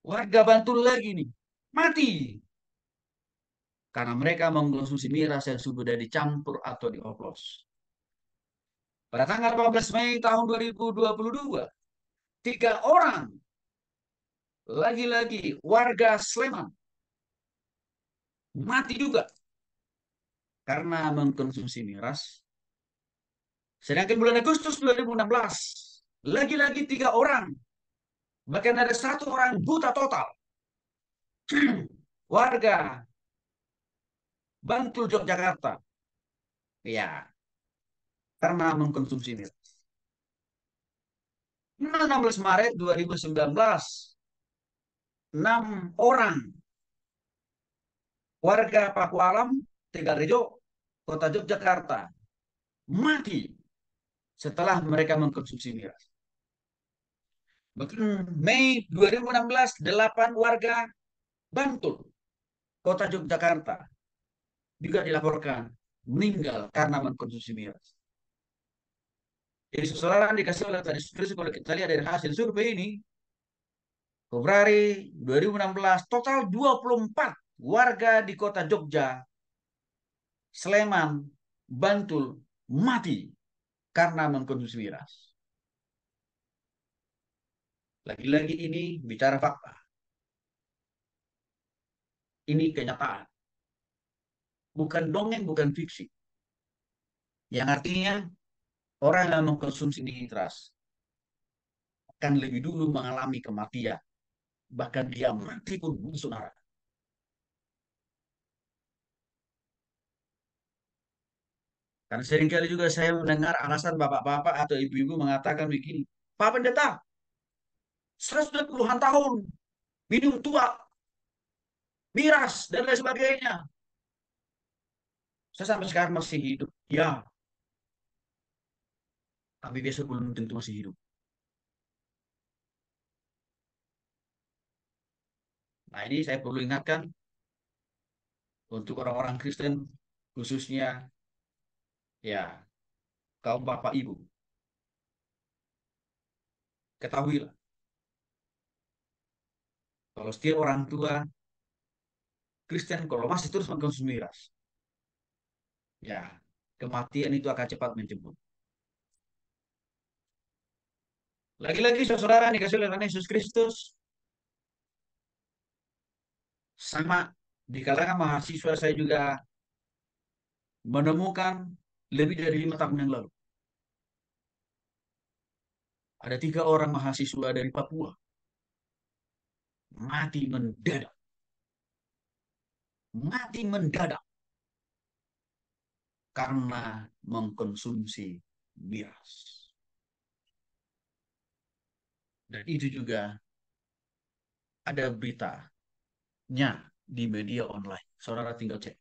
warga Bantul lagi nih mati karena mereka mengkonsumsi miras yang sudah dicampur atau dioplos. Pada tanggal 14 Mei tahun 2022, 3 orang lagi-lagi warga Sleman mati juga karena mengkonsumsi miras. Sedangkan bulan Agustus 2016, lagi-lagi 3 orang, bahkan ada 1 orang buta total, warga Bantul, Yogyakarta, ya, karena mengkonsumsi miras. 16 Maret 2019, 6 orang warga Pakualam, Tegalrejo, Kota Yogyakarta, mati setelah mereka mengkonsumsi miras. Bahkan Mei 2016, 8 warga Bantul, Kota Yogyakarta, juga dilaporkan meninggal karena mengkonsumsi miras. Jadi saudara dikasih oleh tadi, kalau kita lihat dari hasil survei ini, Februari 2016, total 24 warga di kota Jogja, Sleman, Bantul mati karena mengkonsumsi miras. Lagi-lagi ini bicara fakta. Ini kenyataan. Bukan dongeng, bukan fiksi. Yang artinya orang yang mengkonsumsi miras akan lebih dulu mengalami kematian. Bahkan dia mati pun masuk neraka. Karena seringkali juga saya mendengar alasan bapak-bapak atau ibu-ibu mengatakan begini, Pak Pendeta, saya sudah puluhan tahun minum tua, miras, dan lain sebagainya. Saya sampai sekarang masih hidup. Ya, tapi besok belum tentu masih hidup. Nah ini saya perlu ingatkan untuk orang-orang Kristen, khususnya ya kaum bapak ibu. Ketahuilah, kalau setiap orang tua Kristen kalau masih terus mengkonsumsi miras, ya kematian itu akan cepat menjemput. Lagi-lagi saudara dikasih oleh Tuhan Yesus Kristus, sama di kalangan mahasiswa saya juga menemukan lebih dari 5 tahun yang lalu. Ada 3 orang mahasiswa dari Papua mati mendadak, mati mendadak karena mengkonsumsi miras. Dan itu juga ada beritanya di media online. Saudara tinggal cek.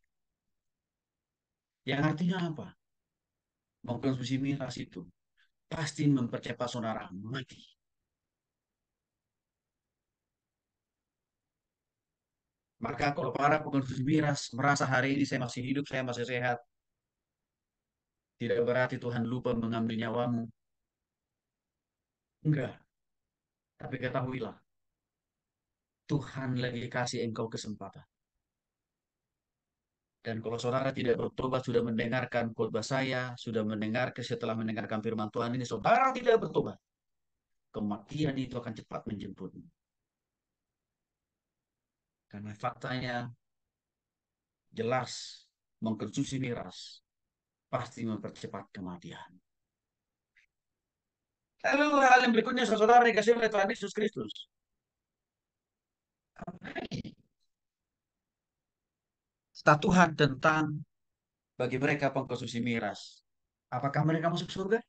Yang artinya apa? Mengkonsumsi miras itu pasti mempercepat saudara mati. Maka kalau para pengkonsumsi miras merasa hari ini saya masih hidup, saya masih sehat, tidak berarti Tuhan lupa mengambil nyawamu. Enggak. Tapi ketahuilah, Tuhan lagi kasih engkau kesempatan. Dan kalau saudara tidak bertobat, sudah mendengarkan khotbah saya, sudah mendengarkan setelah mendengarkan firman Tuhan ini, saudara tidak bertobat, kematian itu akan cepat menjemputmu. Karena faktanya jelas mengkonsumsi miras pasti mempercepat kematian. Lalu hal yang berikutnya saudara dikasih oleh Tuhan Yesus Kristus. Kata Tuhan tentang bagi mereka pengkonsumsi miras. Apakah mereka masuk surga?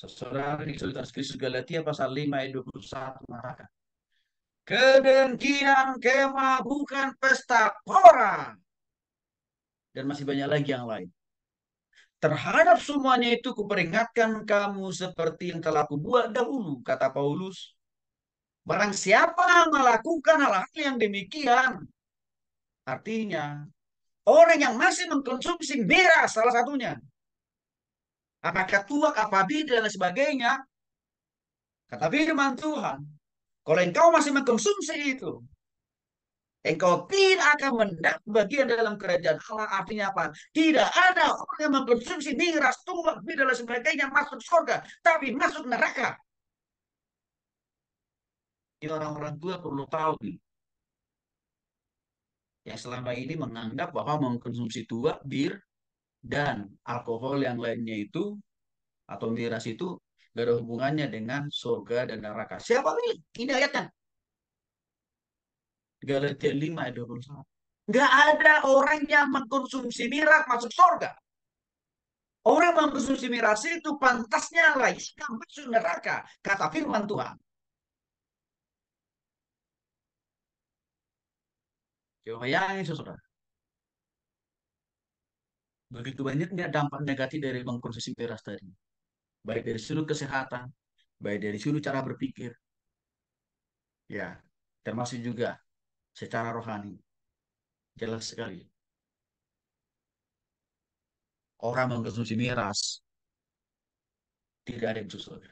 Saudara di Soliditas Kristus Galatia pasal 5 ayat 21 mengatakan, kedengkian, kemabukan, pesta pora, dan masih banyak lagi yang lain. Terhadap semuanya itu kuperingatkan kamu seperti yang telah kubuat dahulu, kata Paulus. Barang siapa melakukan hal-hal yang demikian, artinya orang yang masih mengkonsumsi miras salah satunya, apakah tuak, apa bir, dan lain sebagainya, kata firman Tuhan, kalau engkau masih mengkonsumsi itu, engkau tidak akan mendapat bagian dalam kerajaan Allah. Artinya apa? Tidak ada orang yang mengkonsumsi miras, tuak, bir, dan lain sebagainya masuk surga, tapi masuk neraka. Ini orang-orang tua perlu tahu nih, yang selama ini menganggap bahwa mengkonsumsi tuak, bir, dan alkohol yang lainnya itu atau miras itu gak ada hubungannya dengan surga dan neraka. Siapa bilang? Ini ayatnya. Galatia 5 ayat 21. Gak ada orang yang mengkonsumsi miras masuk surga. Orang yang mengkonsumsi miras itu pantasnya lah yang masuk neraka. Kata firman Tuhan. Coba bayangin saudara. Begitu banyaknya dampak negatif dari mengkonsumsi miras tadi. Baik dari sudut kesehatan, baik dari sudut cara berpikir, ya, termasuk juga secara rohani. Jelas sekali. Orang mengkonsumsi miras tidak ada yang masuk surga.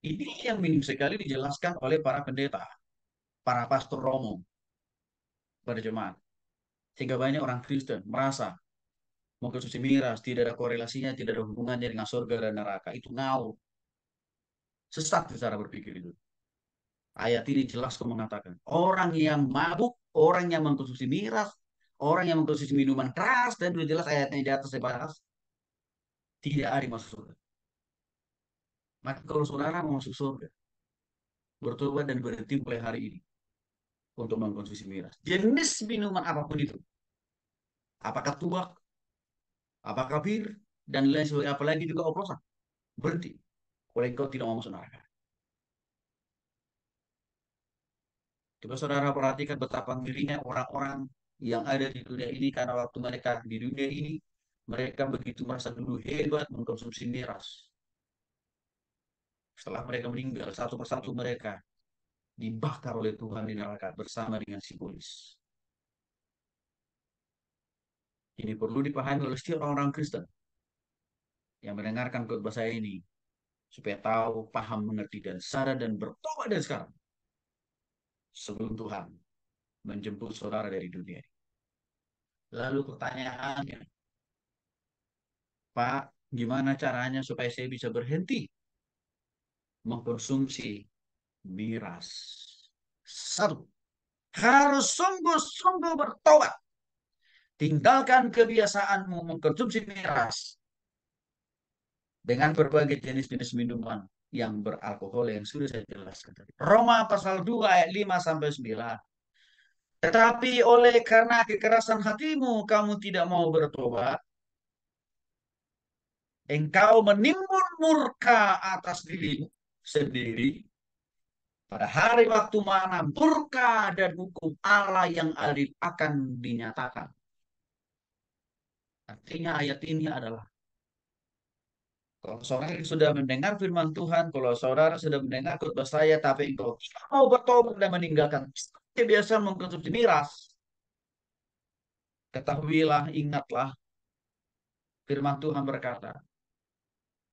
Ini yang minim sekali dijelaskan oleh para pendeta, para pastor Romo pada jemaat. Sehingga banyak orang Kristen merasa mengkonsumsi miras tidak ada korelasinya, tidak ada hubungannya dengan surga dan neraka. Itu ngawur. Sesat cara berpikir itu. Ayat ini jelas mengatakan, orang yang mabuk, orang yang mengkonsumsi miras, orang yang mengkonsumsi minuman keras, dan sudah jelas ayatnya di atas dibahas, tidak ada yang masuk surga. Maka kalau saudara mau masuk surga, bertobat dan berhenti mulai hari ini untuk mengkonsumsi miras. Jenis minuman apapun itu. Apakah tuak, apakah bir, dan lain sebagainya. Apalagi juga oplosan. Berhenti. Kalau engkau tidak mau masuk neraka. Coba saudara perhatikan betapa ngerinya orang-orang yang ada di dunia ini karena waktu mereka di dunia ini mereka begitu merasa dulu hebat mengkonsumsi miras. Setelah mereka meninggal, satu persatu mereka dibakar oleh Tuhan di neraka bersama dengan si iblis. Ini perlu dipahami oleh setiap orang-orang Kristen yang mendengarkan khotbah saya ini supaya tahu, paham, mengerti, dan sadar dan bertobat dari sekarang sebelum Tuhan menjemput saudara dari dunia ini. Lalu pertanyaannya, Pak, gimana caranya supaya saya bisa berhenti mengkonsumsi miras? Satu, harus sungguh-sungguh bertobat. Tinggalkan kebiasaanmu mengkonsumsi miras dengan berbagai jenis-jenis minuman yang beralkohol yang sudah saya jelaskan tadi. Roma pasal 2 ayat 5 sampai 9. Tetapi oleh karena kekerasan hatimu kamu tidak mau bertobat, engkau menimbun murka atas dirimu sendiri pada hari waktu mana murka dan hukum Allah yang adil akan dinyatakan. Artinya ayat ini adalah kalau saudara sudah mendengar firman Tuhan, kalau saudara sudah mendengar khotbah saya, tapi engkau tidak mau bertobat dan meninggalkan kebiasaan mengkonsumsi miras, ketahuilah, ingatlah, firman Tuhan berkata,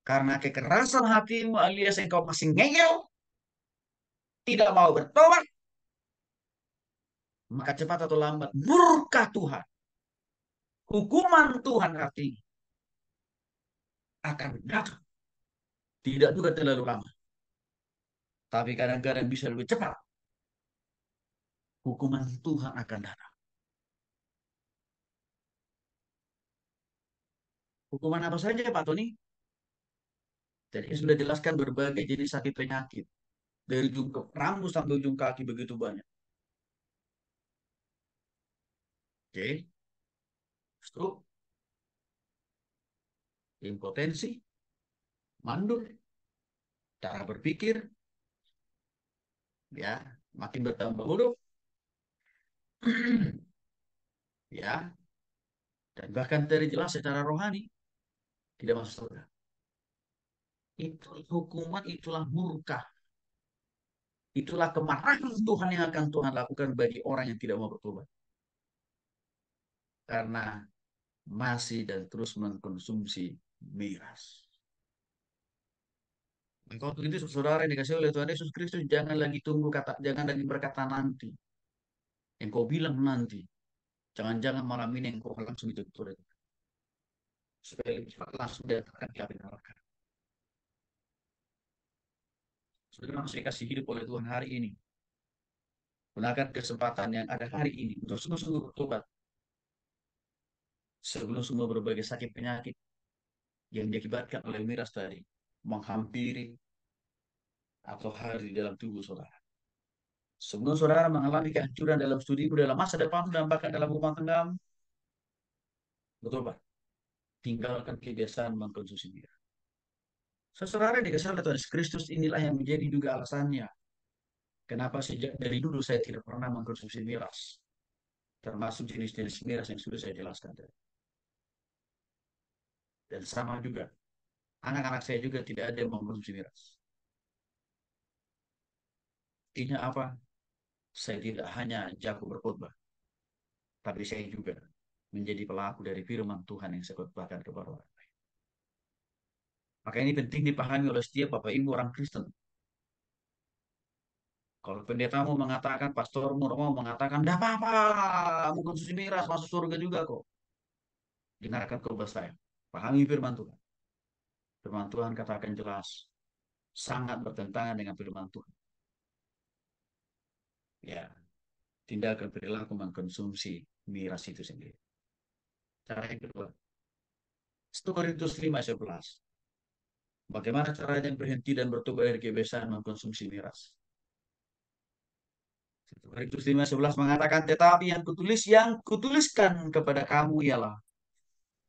karena kekerasan hatimu alias engkau masih ngeyel, tidak mau bertobat, maka cepat atau lambat murka Tuhan. Hukuman Tuhan artinya akan datang. Tidak juga terlalu lama. Tapi kadang-kadang bisa lebih cepat. Hukuman Tuhan akan datang. Hukuman apa saja Pak Tony? Jadi sudah jelaskan berbagai jenis sakit penyakit. Dari ujung rambut sampai ujung kaki begitu banyak. Oke. Stroke, impotensi, mandul, cara berpikir ya makin bertambah buruk, ya, dan bahkan terjelas secara rohani tidak masuk surga. Itu hukuman, itulah murka, itulah kemarahan Tuhan yang akan Tuhan lakukan bagi orang yang tidak mau bertobat karena masih dan terus mengkonsumsi miras. Maka untuk itu saudara yang dikasih oleh Tuhan Yesus Kristus, jangan lagi tunggu kata, jangan lagi berkata nanti. Yang kau bilang nanti, jangan-jangan malam ini yang kau langsung itu supaya lebih cepat langsung diantarkan ke api neraka. Saudara masih dikasih hidup oleh Tuhan hari ini. Gunakan kesempatan yang ada hari ini untuk sungguh-sungguh bertobat sebelum semua berbagai sakit penyakit yang diakibatkan oleh miras tadi menghampiri atau hari di dalam tubuh saudara. Sebelum saudara mengalami kehancuran dalam studimu, dalam masa depan, dan bahkan dalam rumah tanggamu, bertobat. Tinggalkan kebiasaan mengkonsumsi miras. Saudara dikasih oleh Tuhan Yesus Kristus, inilah yang menjadi juga alasannya. Kenapa sejak dari dulu saya tidak pernah mengkonsumsi miras. Termasuk jenis-jenis miras yang sudah saya jelaskan tadi. Dan sama juga, anak-anak saya juga tidak ada yang mengkonsumsi miras. Artinya apa? Saya tidak hanya jago berkhotbah, tapi saya juga menjadi pelaku dari firman Tuhan yang saya khotbahkan kepada orang lain. Maka ini penting dipahami oleh setiap Bapak Ibu orang Kristen. Kalau pendetamu mengatakan, pastormu mau mengatakan, tidak apa-apa, mengkonsumsi miras, masuk surga juga kok. Dengarkan khotbah saya. Pahami firman Tuhan. Firman Tuhan katakan jelas, sangat bertentangan dengan firman Tuhan. Ya, tindakan perilaku mengkonsumsi miras itu sendiri. Cara yang kedua, 1 Korintus 5:11. Bagaimana caranya berhenti dan bertobat dari kebiasaan mengkonsumsi miras? 1 Korintus 5:11 mengatakan, tetapi yang kutuliskan kepada kamu ialah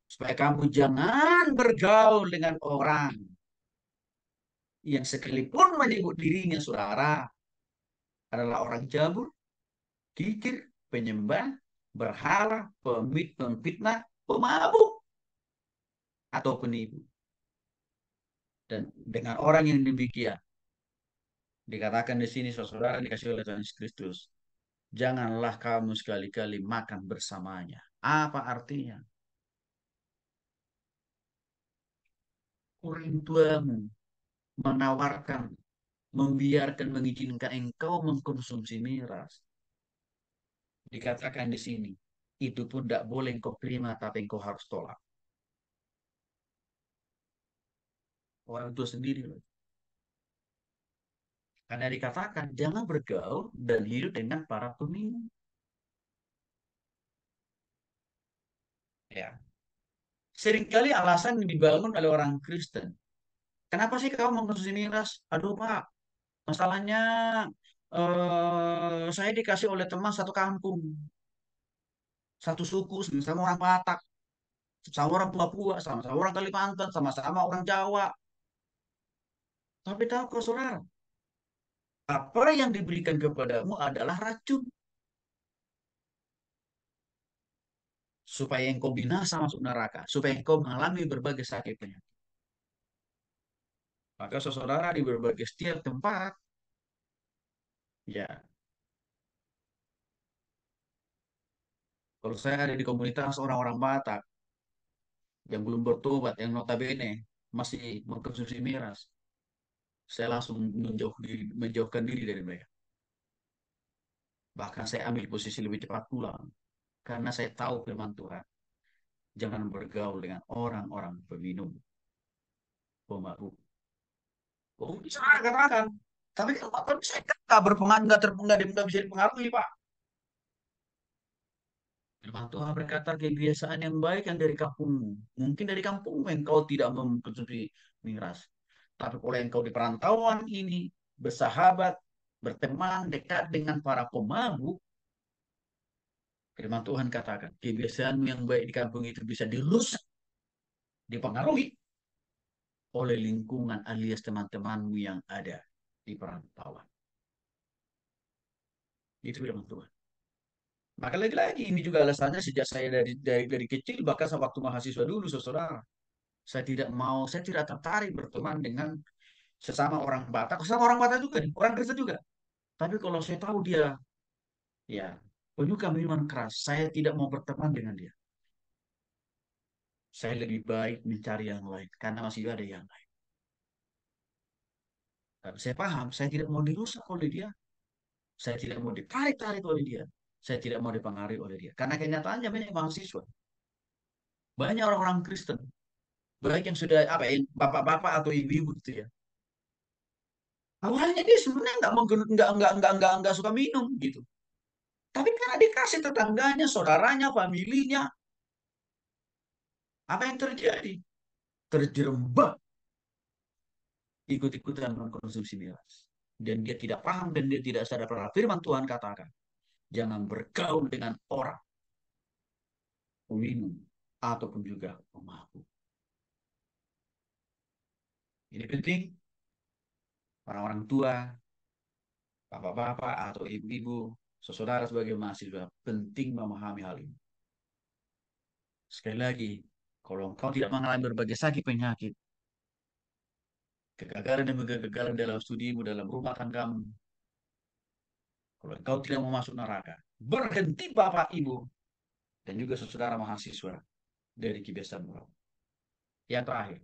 supaya kamu jangan bergaul dengan orang yang sekalipun menyebut dirinya saudara adalah orang jabur, kikir, penyembah, berhala, pemfitnah, pemabuk, atau penipu. Dan dengan orang yang demikian, dikatakan di sini saudara dikasih oleh Tuhan Yesus Kristus, janganlah kamu sekali-kali makan bersamanya. Apa artinya? Orang tuamu menawarkan, membiarkan, mengizinkan engkau mengkonsumsi miras. Dikatakan di sini, itu pun tidak boleh engkau terima, tapi engkau harus tolak. Orang tua sendiri loh. Karena dikatakan jangan bergaul dan hidup dengan para peminum. Ya. Seringkali alasan yang dibangun oleh orang Kristen. Kenapa sih kamu mengkonsumsi miras? Aduh Pak, masalahnya saya dikasih oleh teman satu kampung, satu suku, sama orang Batak, sama orang Papua, sama-sama orang Kalimantan, sama-sama orang Jawa. Tapi tahu kau saudara, apa yang diberikan kepadamu adalah racun. Supaya engkau binasa masuk neraka. Supaya engkau mengalami berbagai sakit penyakit. Maka saudara di berbagai setiap tempat, ya, kalau saya ada di komunitas orang-orang Batak yang belum bertobat, yang notabene masih mengkonsumsi miras, saya langsung menjauhkan diri dari mereka. Bahkan saya ambil posisi lebih cepat pulang. Karena saya tahu firman Tuhan. Jangan bergaul dengan orang-orang peminum, pemabuk. Oh, bisa katakan. Tapi kan saya nggak berpengaruh, nggak bisa dipengaruhi, Pak. Firman Tuhan berkata kebiasaan yang baik yang dari kampungmu. Mungkin dari kampungmu yang kau tidak mengkonsumsi miras. Tapi kalau yang kau di perantauan ini bersahabat, berteman dekat dengan para pemabuk, firman Tuhan katakan kebiasaanmu yang baik di kampung itu bisa dirusak, dipengaruhi. oleh lingkungan alias teman-temanmu yang ada di perantauan. Itu firman Tuhan. Maka lagi-lagi ini juga alasannya sejak saya dari kecil bahkan waktu mahasiswa dulu, saudara. Saya tidak tertarik berteman dengan sesama orang Batak, sesama orang Batak juga, orang Kristen juga. Tapi kalau saya tahu dia, ya, penyuka minuman keras, saya tidak mau berteman dengan dia. Saya lebih baik mencari yang lain, karena masih ada yang lain. Tapi saya paham, saya tidak mau dirusak oleh dia. Saya tidak mau ditarik-tarik oleh dia. Saya tidak mau dipengaruhi oleh dia. Karena kenyataannya banyak mahasiswa, banyak orang-orang Kristen, baik yang sudah apa ya, bapak-bapak atau ibu-ibu gitu ya. Awalnya dia sebenarnya nggak suka minum gitu. Tapi karena dikasih tetangganya, saudaranya, familinya, apa yang terjadi? Terjerembab ikut-ikutan mengkonsumsi miras. Dan dia tidak paham dan dia tidak sadar pada firman Tuhan katakan, jangan bergaul dengan orang peminum ataupun juga pemabuk. Ini penting orang-orang tua, bapak-bapak atau ibu-ibu, saudara sebagai mahasiswa penting memahami hal ini. Sekali lagi, kalau engkau tidak mengalami berbagai sakit penyakit, kegagalan dan kegagalan dalam studimu, dalam rumah tanggamu, kalau engkau tidak mau masuk neraka, berhenti bapak ibu dan juga saudara mahasiswa dari kebiasaan merokok. Yang terakhir,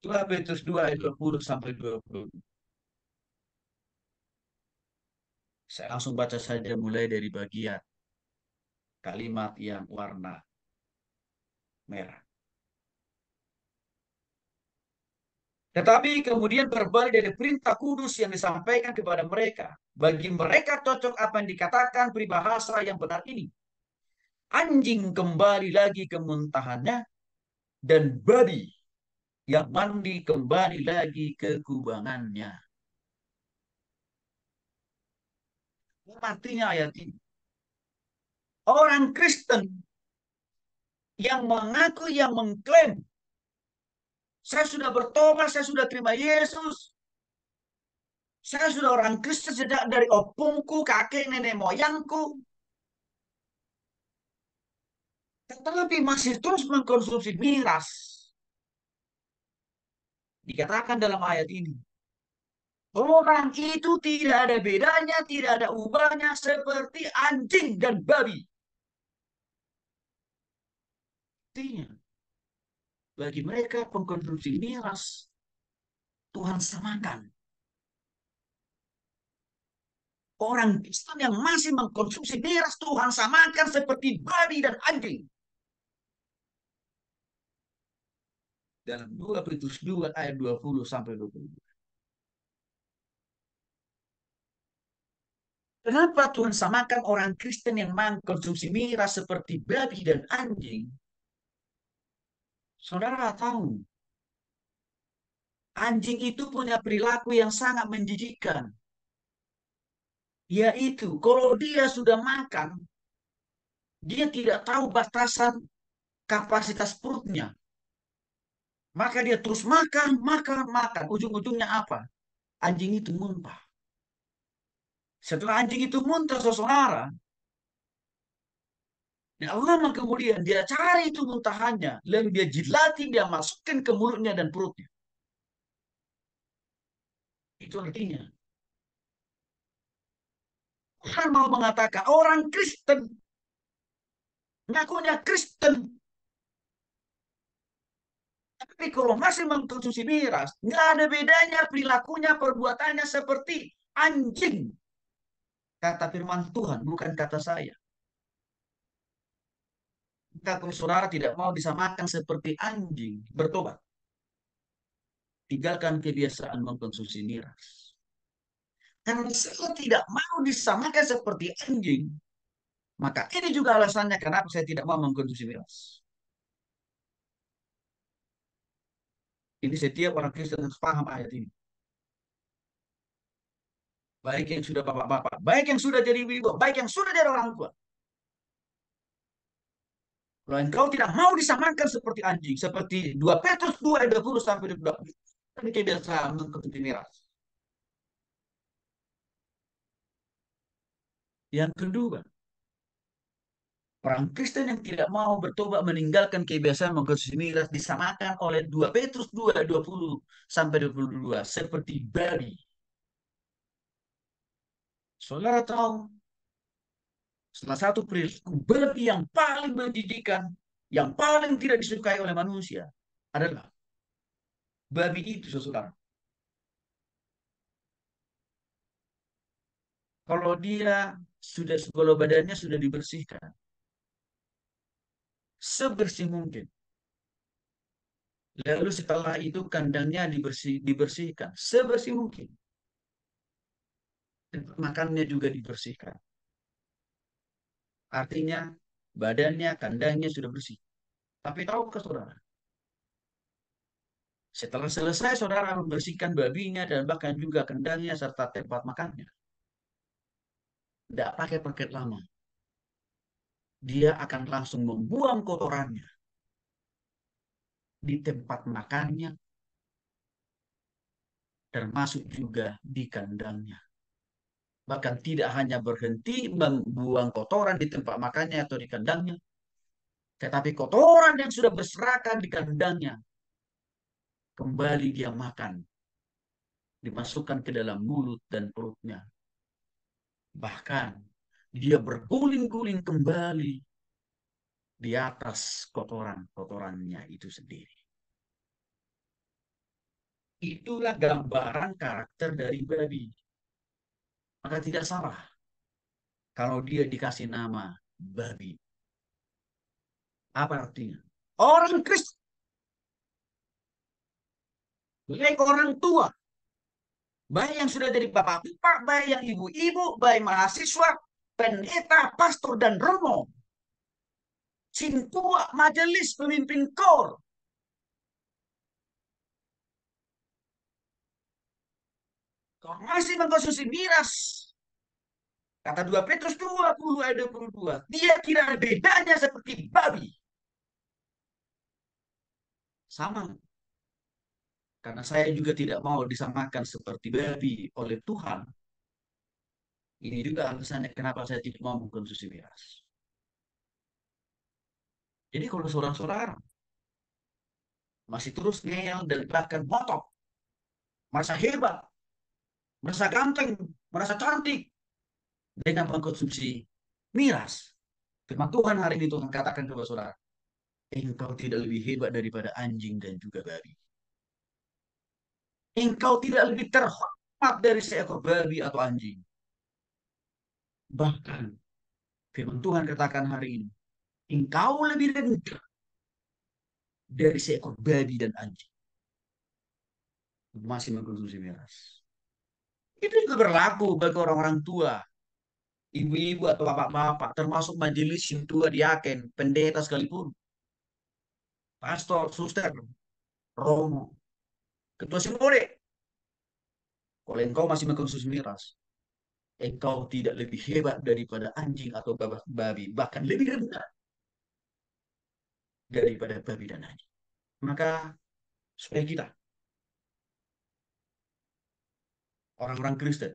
2 Petrus 2 ayat 20 sampai 20. Saya langsung baca saja mulai dari bagian kalimat yang warna merah. Tetapi kemudian berbalik dari perintah kudus yang disampaikan kepada mereka. Bagi mereka cocok apa yang dikatakan peribahasa yang benar ini. Anjing kembali lagi ke muntahannya, dan babi yang mandi kembali lagi ke kubangannya. Artinya ayat ini. Orang Kristen yang mengaku, yang mengklaim, saya sudah bertobat, saya sudah terima Yesus, saya sudah orang Kristen sejak dari opungku, kakek, nenek moyangku, tetapi masih terus mengkonsumsi miras. Dikatakan dalam ayat ini, orang itu tidak ada bedanya, tidak ada ubahnya seperti anjing dan babi. Artinya, bagi mereka pengkonsumsi miras, Tuhan samakan. Orang Kristen yang masih mengkonsumsi miras, Tuhan samakan seperti babi dan anjing. Dalam 2 Petrus 2 ayat 20 sampai 22. Kenapa Tuhan samakan orang Kristen yang mengkonsumsi miras seperti babi dan anjing? Saudara tahu, anjing itu punya perilaku yang sangat menjijikkan. Yaitu, kalau dia sudah makan, dia tidak tahu batasan kapasitas perutnya. Maka dia terus makan, makan, makan. Ujung-ujungnya apa? Anjing itu muntah. Setelah anjing itu muntah, saudara, dan lama kemudian dia cari itu muntahannya, lalu dia jilati, dia masukkan ke mulutnya dan perutnya. Itu artinya, Tuhan mau mengatakan orang Kristen, ngakunya Kristen, tapi kalau masih mengkonsumsi miras, nggak ada bedanya perilakunya, perbuatannya seperti anjing. Kata firman Tuhan, bukan kata saya. Kalau saudara tidak mau disamakan seperti anjing, bertobat. Tinggalkan kebiasaan mengkonsumsi miras. Karena saya tidak mau disamakan seperti anjing, maka ini juga alasannya kenapa saya tidak mau mengkonsumsi miras. Ini setiap orang Kristen harus paham ayat ini. Baik yang sudah bapak-bapak, baik yang sudah jadi ibu, baik yang sudah jadi orang tua. Kalau engkau tidak mau disamakan seperti anjing, seperti 2 Petrus 2 ayat 20 sampai 22, ini kebiasaan mengkonsumsi miras. Yang kedua, orang Kristen yang tidak mau bertobat meninggalkan kebiasaan mengkonsumsi miras disamakan oleh 2 Petrus 2 ayat 20 sampai 22 seperti babi. Saudara tahu, salah satu perilaku babi yang paling menjijikan, yang paling tidak disukai oleh manusia adalah babi itu, saudara. Kalau dia sudah, kalau badannya sudah dibersihkan, sebersih mungkin. Lalu setelah itu kandangnya dibersihkan, sebersih mungkin. Makannya juga dibersihkan. Artinya badannya, kandangnya sudah bersih. Tapi tahukah saudara, setelah selesai saudara membersihkan babinya dan bahkan juga kandangnya serta tempat makannya, tidak pakai paket lama, dia akan langsung membuang kotorannya di tempat makannya, termasuk juga di kandangnya. Bahkan tidak hanya berhenti membuang kotoran di tempat makannya atau di kandangnya, tetapi kotoran yang sudah berserakan di kandangnya kembali dia makan, dimasukkan ke dalam mulut dan perutnya. Bahkan dia berguling-guling kembali di atas kotoran-kotorannya itu sendiri. Itulah gambaran karakter dari babi. Maka tidak salah kalau dia dikasih nama babi. Apa artinya? Orang Kristen, baik orang tua, baik yang sudah jadi bapak-bapak, baik yang ibu-ibu, baik mahasiswa, pendeta, pastor, dan romo, sintua, majelis, pemimpin kor, kau masih mengkonsumsi miras. Kata 2 Petrus 20 ayat 22, dia kira bedanya seperti babi. Sama, karena saya juga tidak mau disamakan seperti babi oleh Tuhan. Ini juga alasannya kenapa saya tidak mau mengkonsumsi miras. Jadi kalau saudara-saudara masih terus ngeyel dan bahkan motok, merasa hebat, merasa ganteng, merasa cantik dengan mengkonsumsi miras, firman Tuhan hari ini Tuhan katakan kepada saudara, engkau tidak lebih hebat daripada anjing dan juga babi. Engkau tidak lebih terhormat dari seekor babi atau anjing. Bahkan firman Tuhan katakan hari ini, engkau lebih rendah dari seekor babi dan anjing. Masih mengkonsumsi miras. Itu juga berlaku bagi orang-orang tua, ibu-ibu atau bapak-bapak, termasuk majelis yang tua diaken, pendeta sekalipun, pastor, suster, romo, ketua sinode. Kalau engkau masih mengkonsumsi miras, engkau tidak lebih hebat daripada anjing atau babi, bahkan lebih rendah daripada babi dan anjing. Maka supaya kita, orang-orang Kristen,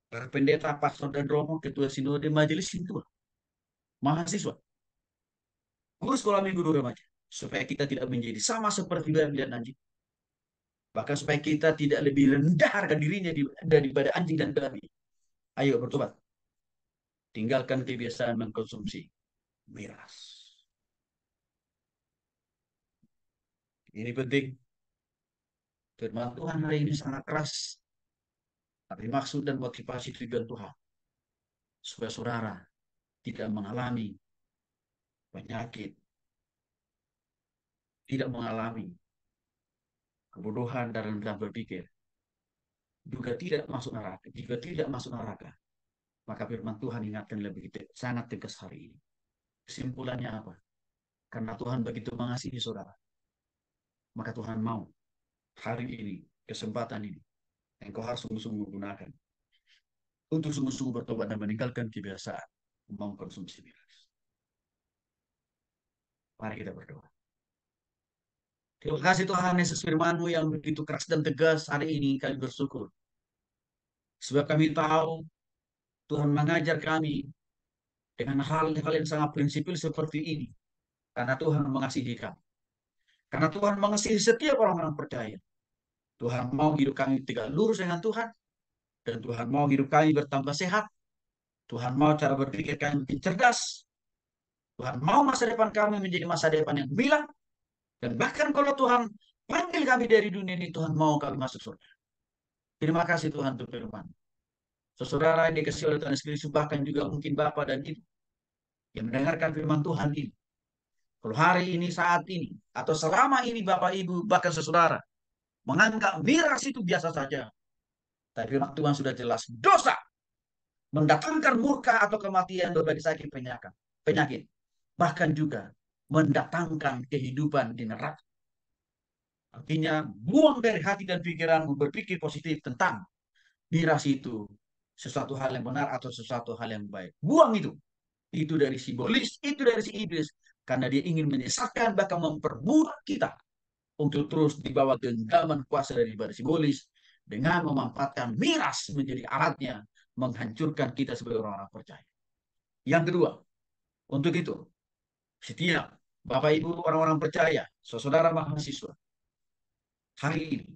para pendeta, pastor dan romo, ketua sinode, majelis tua, mahasiswa, guru sekolah minggu guru remaja, supaya kita tidak menjadi sama seperti babi dan anjing. Bahkan supaya kita tidak lebih rendah harga dirinya daripada anjing dan babi. Ayo bertobat. Tinggalkan kebiasaan mengkonsumsi miras. Ini penting. Firman Tuhan hari ini sangat keras. Tapi maksud dan motivasi tujuan Tuhan. Supaya saudara tidak mengalami penyakit. Tidak mengalami kebodohan dalam berpikir. Juga tidak masuk neraka. Jika tidak masuk neraka, maka firman Tuhan ingatkan lebih sangat tegas hari ini. Kesimpulannya apa? Karena Tuhan begitu mengasihi saudara, maka Tuhan mau hari ini, kesempatan ini, engkau harus sungguh-sungguh gunakan untuk sungguh-sungguh bertobat dan meninggalkan kebiasaan mengkonsumsi miras. Mari kita berdoa. Terima kasih Tuhan Yesus firman-Mu yang begitu keras dan tegas hari ini kami bersyukur. Sebab kami tahu Tuhan mengajar kami dengan hal-hal yang sangat prinsipil seperti ini. Karena Tuhan mengasihi kami. Karena Tuhan mengasihi setiap orang-orang percaya. Tuhan mau hidup kami tegak lurus dengan Tuhan. Dan Tuhan mau hidup kami bertambah sehat. Tuhan mau cara berpikir kami makin cerdas. Tuhan mau masa depan kami menjadi masa depan yang gemilang. Dan bahkan kalau Tuhan panggil kami dari dunia ini, Tuhan mau kami masuk surga. Terima kasih Tuhan untuk firman. Saudara yang dikasih oleh Tuhan Yesus Kristus, bahkan juga mungkin Bapak dan Ibu yang mendengarkan firman Tuhan ini. Kalau hari ini, saat ini, atau selama ini Bapak Ibu, bahkan saudara, menganggap miras itu biasa saja. Tapi firman Tuhan sudah jelas, dosa mendatangkan murka atau kematian, berbagai sakit penyakit. Bahkan juga mendatangkan kehidupan di neraka. Artinya, buang dari hati dan pikiranmu berpikir positif tentang miras itu sesuatu hal yang benar atau sesuatu hal yang baik. Buang itu. Itu dari simbolis, itu dari si iblis. Karena dia ingin menyesatkan, bahkan memperbudak kita untuk terus di bawah genggaman kuasa dari simbolis dengan memanfaatkan miras menjadi alatnya menghancurkan kita sebagai orang-orang percaya. Yang kedua, untuk itu, setiap Bapak Ibu orang-orang percaya, saudara mahasiswa, hari ini,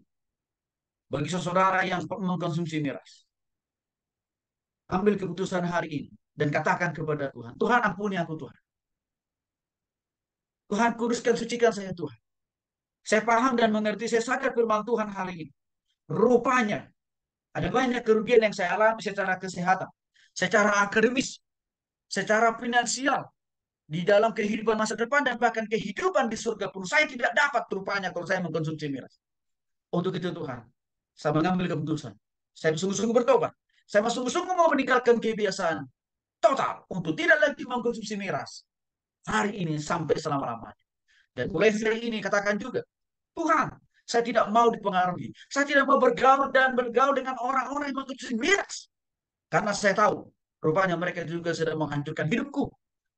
bagi saudara yang mengkonsumsi miras, ambil keputusan hari ini dan katakan kepada Tuhan, Tuhan ampuni aku Tuhan. Tuhan kuduskan, sucikan saya Tuhan. Saya paham dan mengerti, saya sadar firman Tuhan hari ini. Rupanya ada banyak kerugian yang saya alami secara kesehatan, secara akademis, secara finansial, di dalam kehidupan masa depan dan bahkan kehidupan di surga pun saya tidak dapat rupanya kalau saya mengkonsumsi miras. Untuk itu Tuhan, saya mengambil keputusan. Saya sungguh-sungguh bertobat. Saya sungguh-sungguh mau meninggalkan kebiasaan total untuk tidak lagi mengkonsumsi miras. Hari ini sampai selama-lamanya. Dan mulai hari ini katakan juga, Tuhan, saya tidak mau dipengaruhi. Saya tidak mau bergaul dengan orang-orang yang mengkonsumsi miras. Karena saya tahu, rupanya mereka juga sedang menghancurkan hidupku,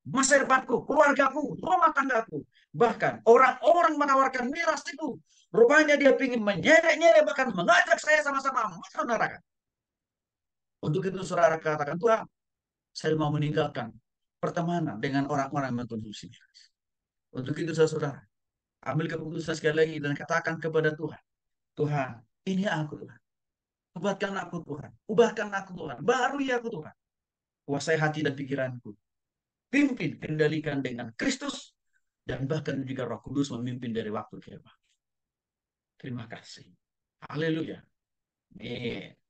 masa depanku, keluargaku, rumah tanggaku. Bahkan orang-orang menawarkan miras itu. Rupanya dia ingin menyeret-nyeret, bahkan mengajak saya sama-sama masuk neraka. Untuk itu saudara katakan, Tuhan, saya mau meninggalkan pertemanan dengan orang-orang yang mengkonsumsi miras. Untuk itu saudara, ambil keputusan sekali lagi dan katakan kepada Tuhan, Tuhan, ini aku Tuhan. Ubahkan aku Tuhan. Ubahkan aku Tuhan. Barui aku Tuhan. Kuasai hati dan pikiranku. Pimpin, kendalikan dengan Kristus. Dan bahkan juga Roh Kudus memimpin dari waktu ke waktu. Terima kasih. Haleluya. Amin.